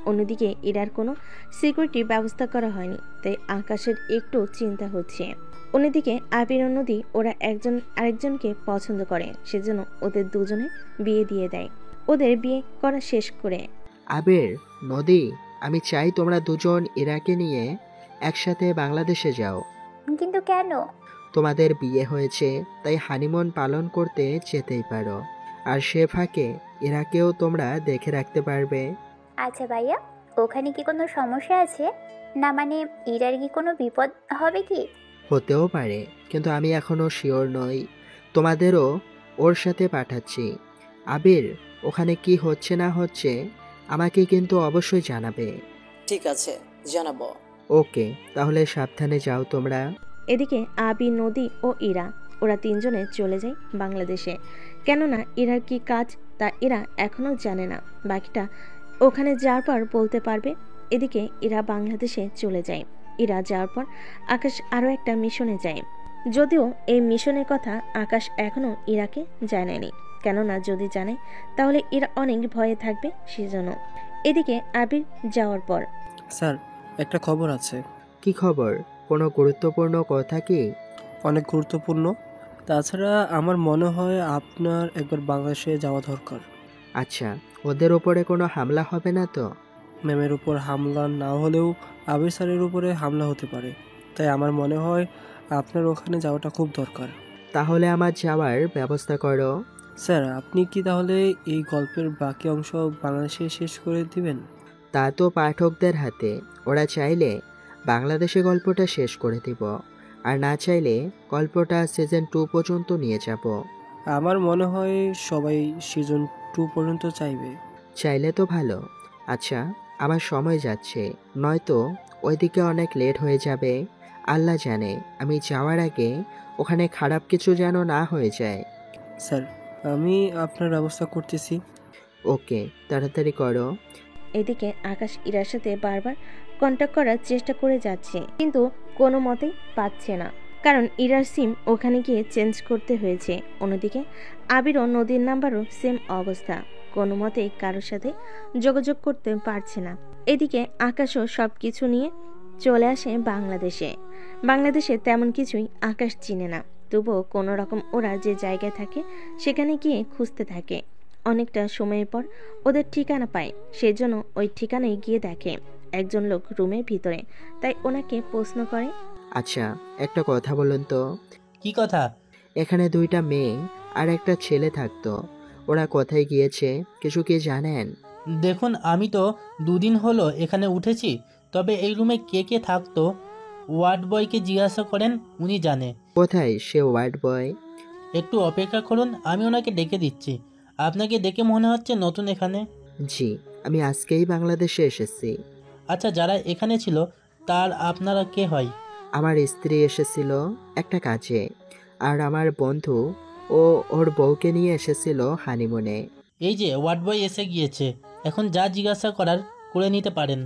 S3: অন্যদিকে ইরার কোনো সিকিউরিটি ব্যবস্থা করা হয়নি, তাই আকাশের একটু চিন্তা হচ্ছে। অন্যদিকে আবির ও নদী ওরা একজন আরেকজনকে পছন্দ করে, সেজন্য ওদের দুজনের বিয়ে দিয়ে দেয়। ওদের বিয়ে করা শেষ করে
S7: আবির, নদী, আমি চাই তোমরা দুজন ইরাকে নিয়ে একসাথে বাংলাদেশে যাও।
S9: কিন্তু কেন?
S7: তোমাদের বিয়ে হয়েছে, তাই হানিমুন পালন করতে যেতেই পারো। আর সে ফাঁকে ইরাকেও তোমরা দেখে রাখতে পারবে।
S9: আচ্ছা ভাইয়া, ওখানে কি কোনো সমস্যা আছে? না মানে ইরার কি কোনো বিপদ হবে কি?
S7: হতেও পারে, কিন্তু আমি এখনো শিওর নই। তোমাদেরও ওর সাথে পাঠাচ্ছি। আবির, ওখানে কি হচ্ছে না হচ্ছে আমাকে কিন্তু অবশ্যই জানাবে।
S6: ঠিক আছে, জানাবো।
S7: ওকে, তাহলে সাবধানে যাও তোমরা।
S3: এদিকে আবির, নদী ও ইরা ওরা তিনজনে চলে যায় বাংলাদেশে। কেননা ইরার কি কাজ তা ইরা এখনো জানে না, বাকিটা ওখানে যাওয়ার পর বলতে পারবে। এদিকে ইরা বাংলাদেশে চলে যায়। ইরা যাওয়ার পর আকাশ আরও একটা মিশনে যায়, যদিও এই মিশনের কথা আকাশ এখনো ইরাকে জানায়নি, কেননা যদি জানে তাহলে ইরা অনেক ভয়ে থাকবে, সেজন্য। এদিকে আবির যাওয়ার পর
S10: স্যার, একটা খবর আছে।
S7: কি খবর? কোনো গুরুত্বপূর্ণ কথা কি?
S10: অনেক গুরুত্বপূর্ণ। তাছাড়া আমার মনে হয় আপনার একবার বাংলাদেশে যাওয়া দরকার।
S7: আচ্ছা, ওদের ওপরে কোনো হামলা হবে না তো?
S10: ম্যামের উপর হামলা না হলেও আবির স্যারের উপরে হামলা হতে পারে, তাই আমার মনে হয় আপনার ওখানে যাওয়াটা খুব দরকার।
S7: তাহলে আমার যাওয়ার ব্যবস্থা করো।
S10: স্যার, আপনি কি তাহলে এই গল্পের বাকি অংশ বাংলাদেশে শেষ করে দিবেন?
S7: তা তো পাঠকদের হাতে। ওরা চাইলে বাংলাদেশে গল্পটা শেষ করে দিব, আর না চাইলে গল্পটা সিজন 2 পর্যন্ত নিয়ে যাব।
S10: আমার মনে হয় সবাই সিজন 2 পর্যন্ত চাইবে।
S7: চাইলে তো ভালো। আচ্ছা, আমার সময় যাচ্ছে, নয়তো ওইদিকে অনেক লেট হয়ে যাবে। আল্লাহ জানে, আমি যাওয়ার আগে ওখানে খারাপ কিছু যেন না হয়ে যায়।
S10: স্যার, আমি আপনার ব্যবস্থা করতেছি।
S7: ওকে, তাড়াতাড়ি করো।
S3: এদিকে আকাশ ইরার সাথে বারবার কন্ট্যাক্ট করার চেষ্টা করে যাচ্ছে, কিন্তু কোনো মতেই পাচ্ছে না, কারণ ইরার সিম ওখানে গিয়ে চেঞ্জ করতে হয়েছে। অন্যদিকে আবির ও নদীর নাম্বারও সেম অবস্থা, কোনো মতেই কারোর সাথে যোগাযোগ করতে পারছে না। এদিকে আকাশও সব কিছু নিয়ে চলে আসে বাংলাদেশে। বাংলাদেশে তেমন কিছুই আকাশ চিনে না, তবুও কোনো রকম ওরা যে জায়গায় থাকে সেখানে গিয়ে খুঁজতে থাকে। অনেকটা সময়ের পর ওদের ঠিকানা পায়, সেজন্য ওই ঠিকানায় গিয়ে দেখে একজন লোক রুমের ভিতরে, তাই ওনাকে প্রশ্ন করে,
S7: আচ্ছা, একটা কথা বলুন তো।
S18: কি কথা?
S7: এখানে 2টা মেয়ে আর একটা ছেলে থাকতো, ওরা কোথায় গিয়েছে কিছু কি জানেন?
S18: দেখুন, আমি তো 2 দিন হলো এখানে উঠেছি, তবে এই রুমে কে কে থাকতো ওয়ার্ড বয়কে জিজ্ঞাসা করেন, উনি জানে।
S7: কোথায় সে ওয়ার্ড বয়?
S18: একটু অপেক্ষা করুন, আমি ওনাকে ডেকে দিচ্ছি। আপনাকে দেখে মনে হচ্ছে নতুন এখানে।
S7: জি, আমি আজকেই বাংলাদেশে এসেছি।
S18: আচ্ছা, যারা এখানে ছিল তার আপনারা কে হয়?
S7: আমার স্ত্রী এসেছিল একটা কাজে, আর আমার বন্ধু ও ওর বউকে নিয়ে এসেছিল হানিমুনে।
S18: এই যে ওয়ার্ড বয় এসে গিয়েছে, এখন যা জিজ্ঞাসা করার করে নিতে পারেন।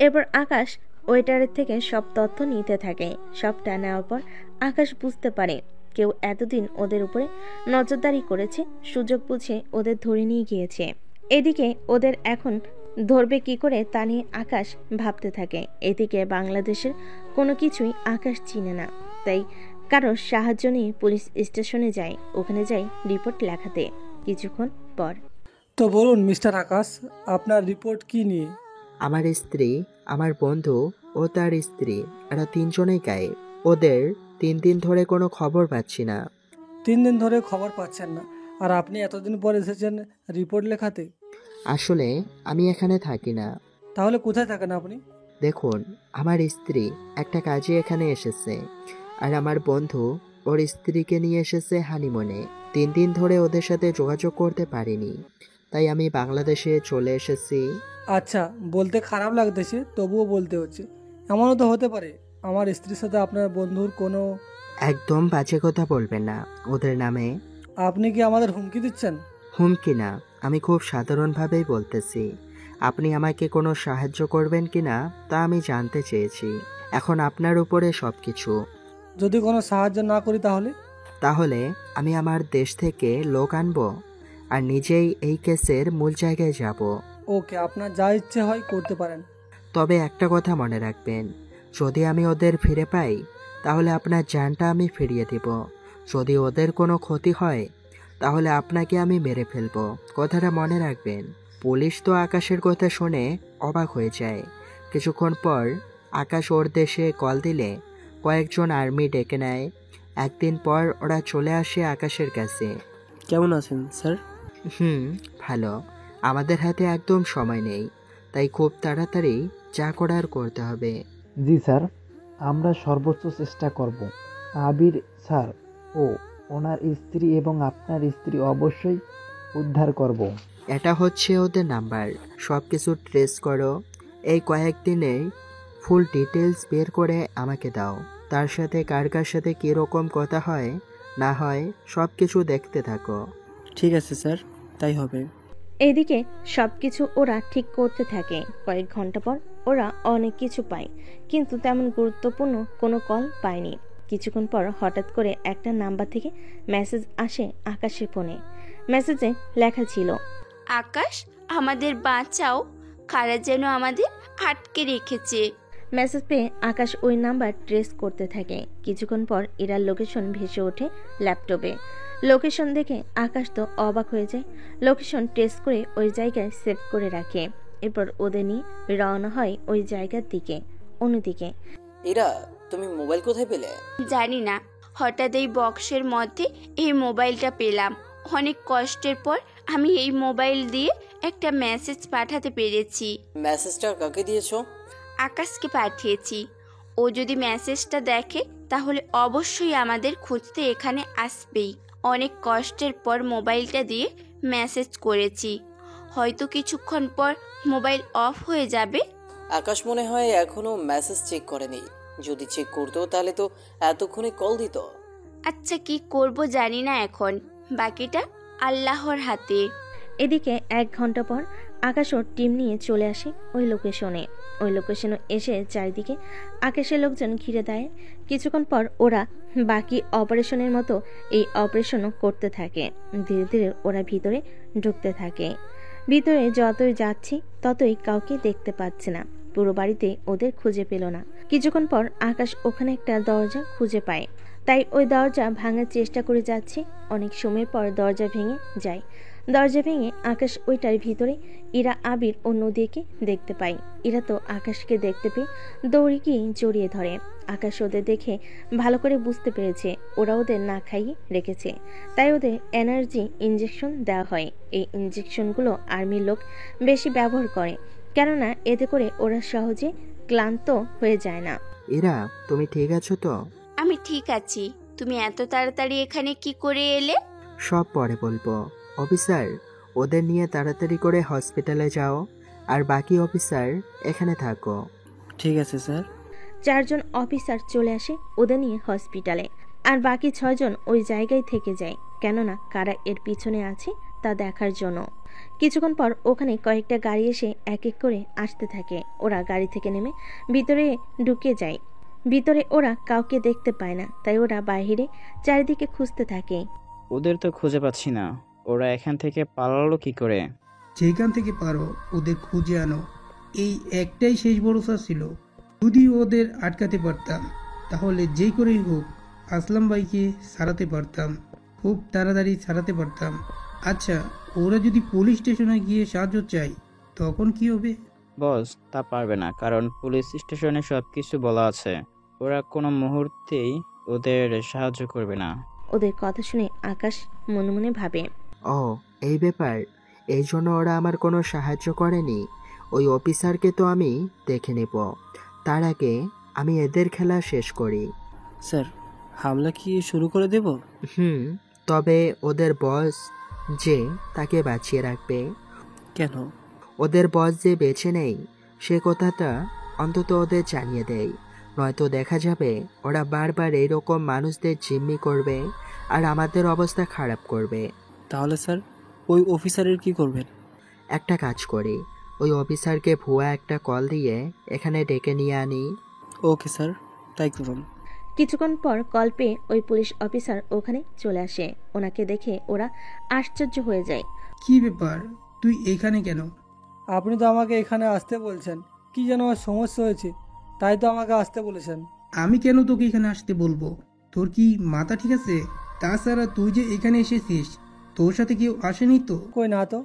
S3: এরপর আকাশ ওয়েটারের থেকে সব তথ্য নিতে থাকে। সবটা নেওয়ার পর আকাশ বুঝতে পারে কেউ এতদিন ওদের উপরে নজরদারি করেছে, সুযোগ বুঝে ওদের ধরে নিয়ে গিয়েছে। এদিকে ওদের এখন ধরবে কি করে তা নিয়ে আকাশ ভাবতে থাকে। এদিকে বাংলাদেশের কোনো কিছুই আকাশ চিনে না, তাই কারোর সাহায্য নিয়ে পুলিশ স্টেশনে যায়, ওখানে যায় রিপোর্ট লেখাতে। কিছুক্ষণ পর,
S19: তো বলুন মিস্টার আকাশ, আপনার রিপোর্ট কি নিয়ে?
S7: আমার স্ত্রী, আমার বন্ধু ও তার স্ত্রী, এরা 3 জনেই গায়েব। ওদের 3 দিন ধরে কোনো খবর পাচ্ছি না।
S19: 3 দিন ধরে খবর পাচ্ছেন না, আর আপনি এতদিন পর এসেছেন রিপোর্ট লেখাতে?
S7: আসলে আমি এখানে থাকি না।
S19: তাহলে কোথায় থাকেন আপনি?
S7: দেখুন, আমার স্ত্রী একটা কাজে এখানে এসেছে, আর আমার বন্ধু ওর স্ত্রীকে নিয়ে এসেছে হানিমুনে। 3 দিন ধরে ওদের সাথে যোগাযোগ করতে পারিনি, তাই আমি বাংলাদেশে চলে এসেছি।
S19: আচ্ছা, বলতে খারাপ লাগতেছে, তবুও বলতে হচ্ছে। এমনও তো হতে পারে আমার স্ত্রীর সাথে আপনার বন্ধুর কোনো।
S7: একদম বাজে কথা বলবেন না ওদের নামে।
S19: আপনি কি আমাদের হুমকি দিচ্ছেন?
S7: হুমকি না, আমি খুব সাধারণভাবেই বলতেছি। আপনি আমাকে কোনো সাহায্য করবেন কি না তা আমি জানতে চেয়েছি। এখন আপনার উপরে সব কিছু।
S19: যদি কোনো সাহায্য না করি
S7: তাহলে আমি আমার দেশ থেকে লোক আনবো আর নিজেই এই কেসের মূল জায়গায় যাব।
S19: ওকে, আপনার যা ইচ্ছে হয় করতে পারেন।
S7: তবে একটা কথা মনে রাখবেন, যদি আমি ওদের ফিরে পাই তাহলে আপনার জানটা আমি ফিরিয়ে দিব। যদি ওদের কোনো ক্ষতি হয় তাহলে আপনাকে আমি মেরে ফেলবো। কথাটা মনে রাখবেন। পুলিশ তো আকাশের কথা শুনে অবাক হয়ে যায়। কিছুক্ষণ পর আকাশ ওর দেশে কল দিলে কয়েকজন আর্মি ডেকে নেয়। একদিন পর ওরা চলে আসে আকাশের কাছে।
S10: কেমন আছেন স্যার?
S7: ভালো। আমাদের হাতে একদম সময় নেই, তাই খুব তাড়াতাড়ি যা করার করতে হবে।
S20: জি স্যার, আমরা সর্বোচ্চ চেষ্টা করব। আবির স্যার ও ওনার স্ত্রী এবং আপনার স্ত্রী অবশ্যই উদ্ধার করব।
S7: এটা হচ্ছে ওদের নাম্বার। সব কিছু ট্রেস করো। এই কয়েকদিনে ফুল ডিটেলস বের করে আমাকে দাও। তার সাথে কার কার সাথে কীরকম কথা হয় না হয় সব কিছু দেখতে থাকো।
S10: ঠিক আছে স্যার, তাই হবে।
S3: এদিকে সবকিছু ওরা ঠিক করতে থাকে। কয়েক ঘন্টা পর ওরা অনেক কিছু পায়, কিন্তু তেমন গুরুত্বপূর্ণ কোনো কল পায়নি। কিছুক্ষণ পর হঠাৎ করে একটা নাম্বার থেকে মেসেজ আসে আকাশের ফোনে। মেসেজে লেখা ছিল,
S8: আকাশ, আমাদের বাঁচাও, কারা যেন আমাদের আটকে রেখেছে।
S3: মেসেজ পেয়ে আকাশ ওই নাম্বার ট্রেস করতে থাকে। কিছুক্ষণ পর ইরার লোকেশন ভেসে ওঠে ল্যাপটপে। লোকেশন দেখে আকাশ তো অবাক হয়ে যায়। লোকেশন ট্রেস করে ওই জায়গায় সেভ করে রাখে। এরপর ওদের নিয়ে রওনা হয় ওই জায়গার দিকে। অন্যদিকে,
S6: এরা তুমি মোবাইল কোথায় পেলে?
S8: জানি না, হঠাৎ এই বক্সের মধ্যে এই মোবাইলটা পেলাম। অনেক কষ্টের পর আমি এই মোবাইল দিয়ে একটা মেসেজ পাঠাতে পেরেছি।
S6: মেসেজটা কাকে দিয়েছো?
S8: আকাশকে পাঠিয়েছি। ও যদি মেসেজটা দেখে তাহলে অবশ্যই আমাদের খুঁজতে এখানে আসবেই। অনেক কষ্টের পর মোবাইলটা দিয়ে মেসেজ করেছি। হয়তো কিছুক্ষণ পর মোবাইল অফ হয়ে যাবে।
S6: আকাশ মনে হয় এখনো মেসেজ চেক করেনি। যদি চেক করতো তাহলে তো এতক্ষণে কল দিত।
S8: আচ্ছা, কি করব জানি না এখন। বাকিটা আল্লাহর হাতে।
S3: এদিকে 1 ঘন্টা পর আকাশ ওর টিম নিয়ে চলে আসে ওই লোকেশনে। ওই লোকেশনে এসে চারিদিকে আকাশের লোকজন ঘিরে দেয়। কিছুক্ষণ পর ওরা বাকি অপারেশনের মতো এই অপারেশনও করতে থাকে। ধীরে ধীরে ওরা ভিতরে ঢুকতে থাকে। ভিতরে যতই যাচ্ছি ততই কাউকে দেখতে পাচ্ছে না। পুরো বাড়িতে ওদের খুঁজে পেল না। কিছুক্ষণ পর আকাশ ওখানে একটা দরজা খুঁজে পায়, তাই ওই দরজা ভাঙার চেষ্টা করে যাচ্ছে। অনেক সময় পর দরজা ভেঙে যায়। দরজা ভেঙে আকাশ ওইটার ভিতরে ইরা, আবির ও নদীকে দেখতে পায়। ইরা তো আকাশকে দেখতে পেয়ে দৌড়ে গিয়ে জড়িয়ে ধরে। আকাশ ওদের দেখে ভালো করে বুঝতে পেরেছে ওরা ওদের না খাইয়ে রেখেছে, তাই ওদের এনার্জি ইনজেকশন দেওয়া হয়। এই ইনজেকশনগুলো আর্মির লোক বেশি ব্যবহার করে, কেননা এতে করে ওরা সহজে ক্লান্ত হয়ে যায় না।
S7: ইরা, তুমি ঠিক আছো তো?
S8: আমি ঠিক আছি। তুমি এত তাড়াতাড়ি এখানে কি করে এলে?
S7: সব পরে বলবো। অফিসার, ওদের নিয়ে তাড়াতাড়ি করে হসপিটালে যাও, আর বাকি অফিসার এখানে থাকো।
S10: ঠিক আছে স্যার।
S3: 4 জন অফিসার চলে আসে ওদের নিয়ে হসপিটালে, আর বাকি 6 জন ওই জায়গায় থেকে যায়, কেননা কারা এর পিছনে আছে তা দেখার জন্য। কিছুক্ষণ পর ওখানে কয়েকটা গাড়ি এসে এক এক করে আসতে থাকে। ওরা গাড়ি থেকে নেমে ভিতরে ঢুকে যায়। ভিতরে ওরা কাউকে দেখতে পায় না, তাই ওরা বাইরে চারিদিকে খুঁজতে থাকে।
S21: ওদের তো খুঁজে পাচ্ছি না। ওরা এখান থেকে পালালো কি করে?
S17: যেখান থেকে পারো ওদের খুঁজে আনো। এই একটাই শেষ ভরসা ছিল। যদি ওদের আটকাতে পারতাম তাহলে যে করেই হোক আসলাম ভাইকে সারাতে পারতাম, খুব তাড়াতাড়ি সারাতে পারতাম। আচ্ছা, ওরা যদি পুলিশ স্টেশনে গিয়ে সাহায্য চাই তখন কি হবে?
S21: বস, তা পারবে না, কারণ পুলিশ স্টেশনে সব কিছু বলা আছে। ওরা কোনো মুহূর্তেই ওদের সাহায্য করবে না।
S3: ওদের কথা শুনে আকাশ মনে মনে ভাবে,
S7: ও এই ব্যাপার, এই জন্য ওরা আমার কোনো সাহায্য করেনি। ওই অফিসারকে তো আমি দেখে নেব, তার আগে আমি এদের খেলা শেষ করি।
S10: স্যার, হামলা কি শুরু করে দেব?
S7: তবে ওদের বস যে তাকে বাঁচিয়ে রাখবে।
S10: কেন?
S7: ওদের বস যে বেছে নেই সে কথাটা অন্তত ওদের জানিয়ে দেয়, নয়তো দেখা যাবে ওরা বারবার এইরকম মানুষদের জিম্মি করবে আর আমাদের অবস্থা খারাপ করবে।
S10: তাহলে স্যার ওই অফিসারের কি করবেন?
S7: একটা কাজ করি, ওই অফিসারকে ভুয়া একটা কল দিয়ে এখানে ডেকে নিয়ে আনি।
S10: ওকে স্যার, তাই করুন।
S3: কিছুক্ষণ পর কল পেয়ে ওই পুলিশ অফিসার ওখানে চলে আসে। ওনাকে দেখে ওরা আশ্চর্য হয়ে যায়।
S17: কি ব্যাপার, তুই এখানে কেন?
S19: আপনি তো আমাকে এখানে আসতে বলছেন, কি যেন আমার সমস্যা হয়েছে, তাই তো আমাকে আসতে বলেছেন।
S17: আমি কেন তোকে এখানে আসতে বলবো? তোর কি মাথা ঠিক আছে? তাছাড়া তুই যে এখানে এসেছিস, তোর সাথে কেউ আসেনি তো?
S19: কই না তো।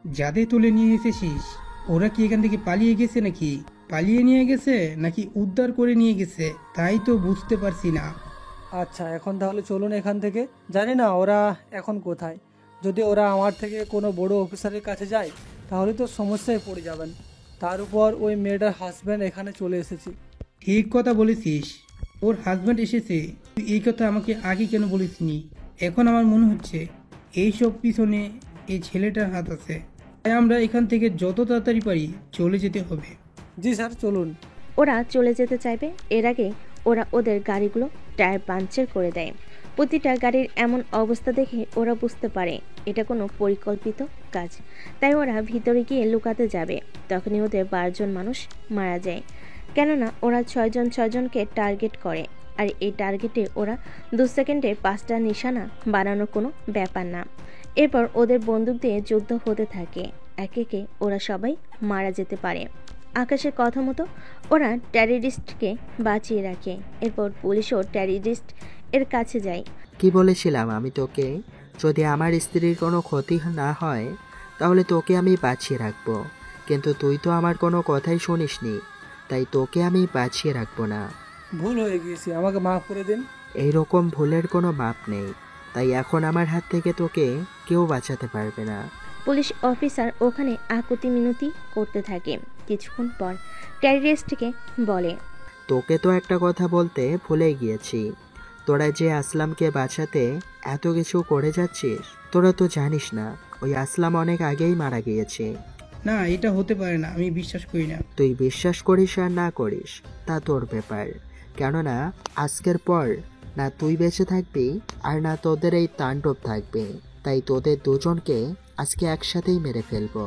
S17: যাদের তুলে নিয়ে এসেছিস ওরা কি এখান থেকে পালিয়ে গেছে নাকি? পালিয়ে নিয়ে গেছে নাকি উদ্ধার করে নিয়ে গেছে, তাই তো বুঝতে পারছি না।
S19: আচ্ছা, এখন তাহলে চলুন এখান থেকে। জানি না ওরা এখন কোথায়। যদি ওরা আমার থেকে কোনো বড় অফিসারের কাছে যায় তাহলে তো সমস্যায় পড়ে যাবেন। তার উপর ওই মেয়েটার হাজব্যান্ড এখানে চলে এসেছে।
S17: ঠিক কথা বলেছিস, ওর হাজব্যান্ড এসেছে। তুই এই কথা আমাকে আগে কেন বলিসনি? এখন আমার মনে হচ্ছে এইসব পিছনে এই ছেলেটার হাত আছে। তাই আমরা এখান থেকে যত তাড়াতাড়ি পারি চলে যেতে হবে।
S19: জি স্যার, চলুন।
S3: ওরা চলে যেতে চাইবে, এর আগে ওরা ওদের গাড়িগুলো টায়ার পাঞ্চার করে দেয়। প্রতিটা গাড়ির এমন অবস্থা দেখে ওরা বুঝতে পারে এটা কোনো পরিকল্পিত কাজ। তাই ওরা ভিতরে গিয়ে লুকাতে যাবে, তখনই ওদের 12 জন মানুষ মারা যায়। কেননা ওরা 6 জনকে টার্গেট করে, আর এই টার্গেটে ওরা 2 সেকেন্ডে 5টা নিশানা বানানো কোনো ব্যাপার না। এরপর ওদের বন্দুক দিয়ে যুদ্ধ হতে থাকে। একে একে ওরা সবাই মারা যেতে পারে। আকাশের কথা মতো ওরা টেররিস্টকে বাঁচিয়ে রাখে। এরপর পুলিশও টেররিস্ট এর কাছে যায়।
S7: কি বলেছিলাম আমি তোকে, যদি আমার স্ত্রীর কোনো ক্ষতি না হয় তাহলে তোকে আমি বাঁচিয়ে রাখবো, কিন্তু তুই তো আমার কোনো কথাই শুনিসনি, তাই তোকে আমি বাঁচিয়ে রাখবো না।
S19: ভুল হয়ে গিয়েছে, আমাকে মাফ করে দিন।
S7: এইরকম ভুলের কোনো মাপ নেই, তাই এখন আমার হাত থেকে তোকে কেউ বাঁচাতে পারবে না।
S3: পুলিশ অফিসার ওখানে আকুতি মিনতি করতে থাকে। কিছুক্ষণ পর টেররিস্টকে বলে,
S7: তোকে তো একটা কথা বলতে ভুলে গিয়েছি, তোরা যে আসলামকে বাঁচাতে এত কিছু করে যাচ্ছিস, তোরা তো জানিস না ওই আসলাম অনেক আগেই মারা গিয়েছে।
S17: না, এটা হতে পারে না, আমি বিশ্বাস করি না।
S7: তুই বিশ্বাস করিস আর না করিস তা তোর ব্যাপার, কেননা আজকের পর না তুই বেঁচে থাকবি আর না তোদের এই তাণ্ডব থাকবে, তাই তোদের দুজনকে আজকে একসাথেই মেরে ফেলবো।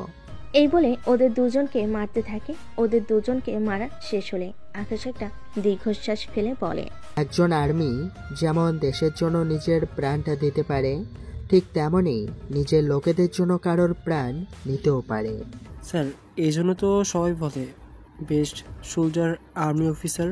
S3: এই বলে ওদের দুজনকে মারতে থাকে। ওদের দুজনকে মারা শেষ হলে আকাশ একটা দীর্ঘশ্বাস ফেলে বলে,
S7: একজন আর্মি যেমন দেশের জন্য নিজের প্রাণটা দিতে পারে, ঠিক তেমনই নিজের লোকেদের জন্য কারোর প্রাণ নিতেও পারে।
S10: স্যার, এই জন্য তো সবাই বলে বেস্ট সোলজার আর্মি অফিসার।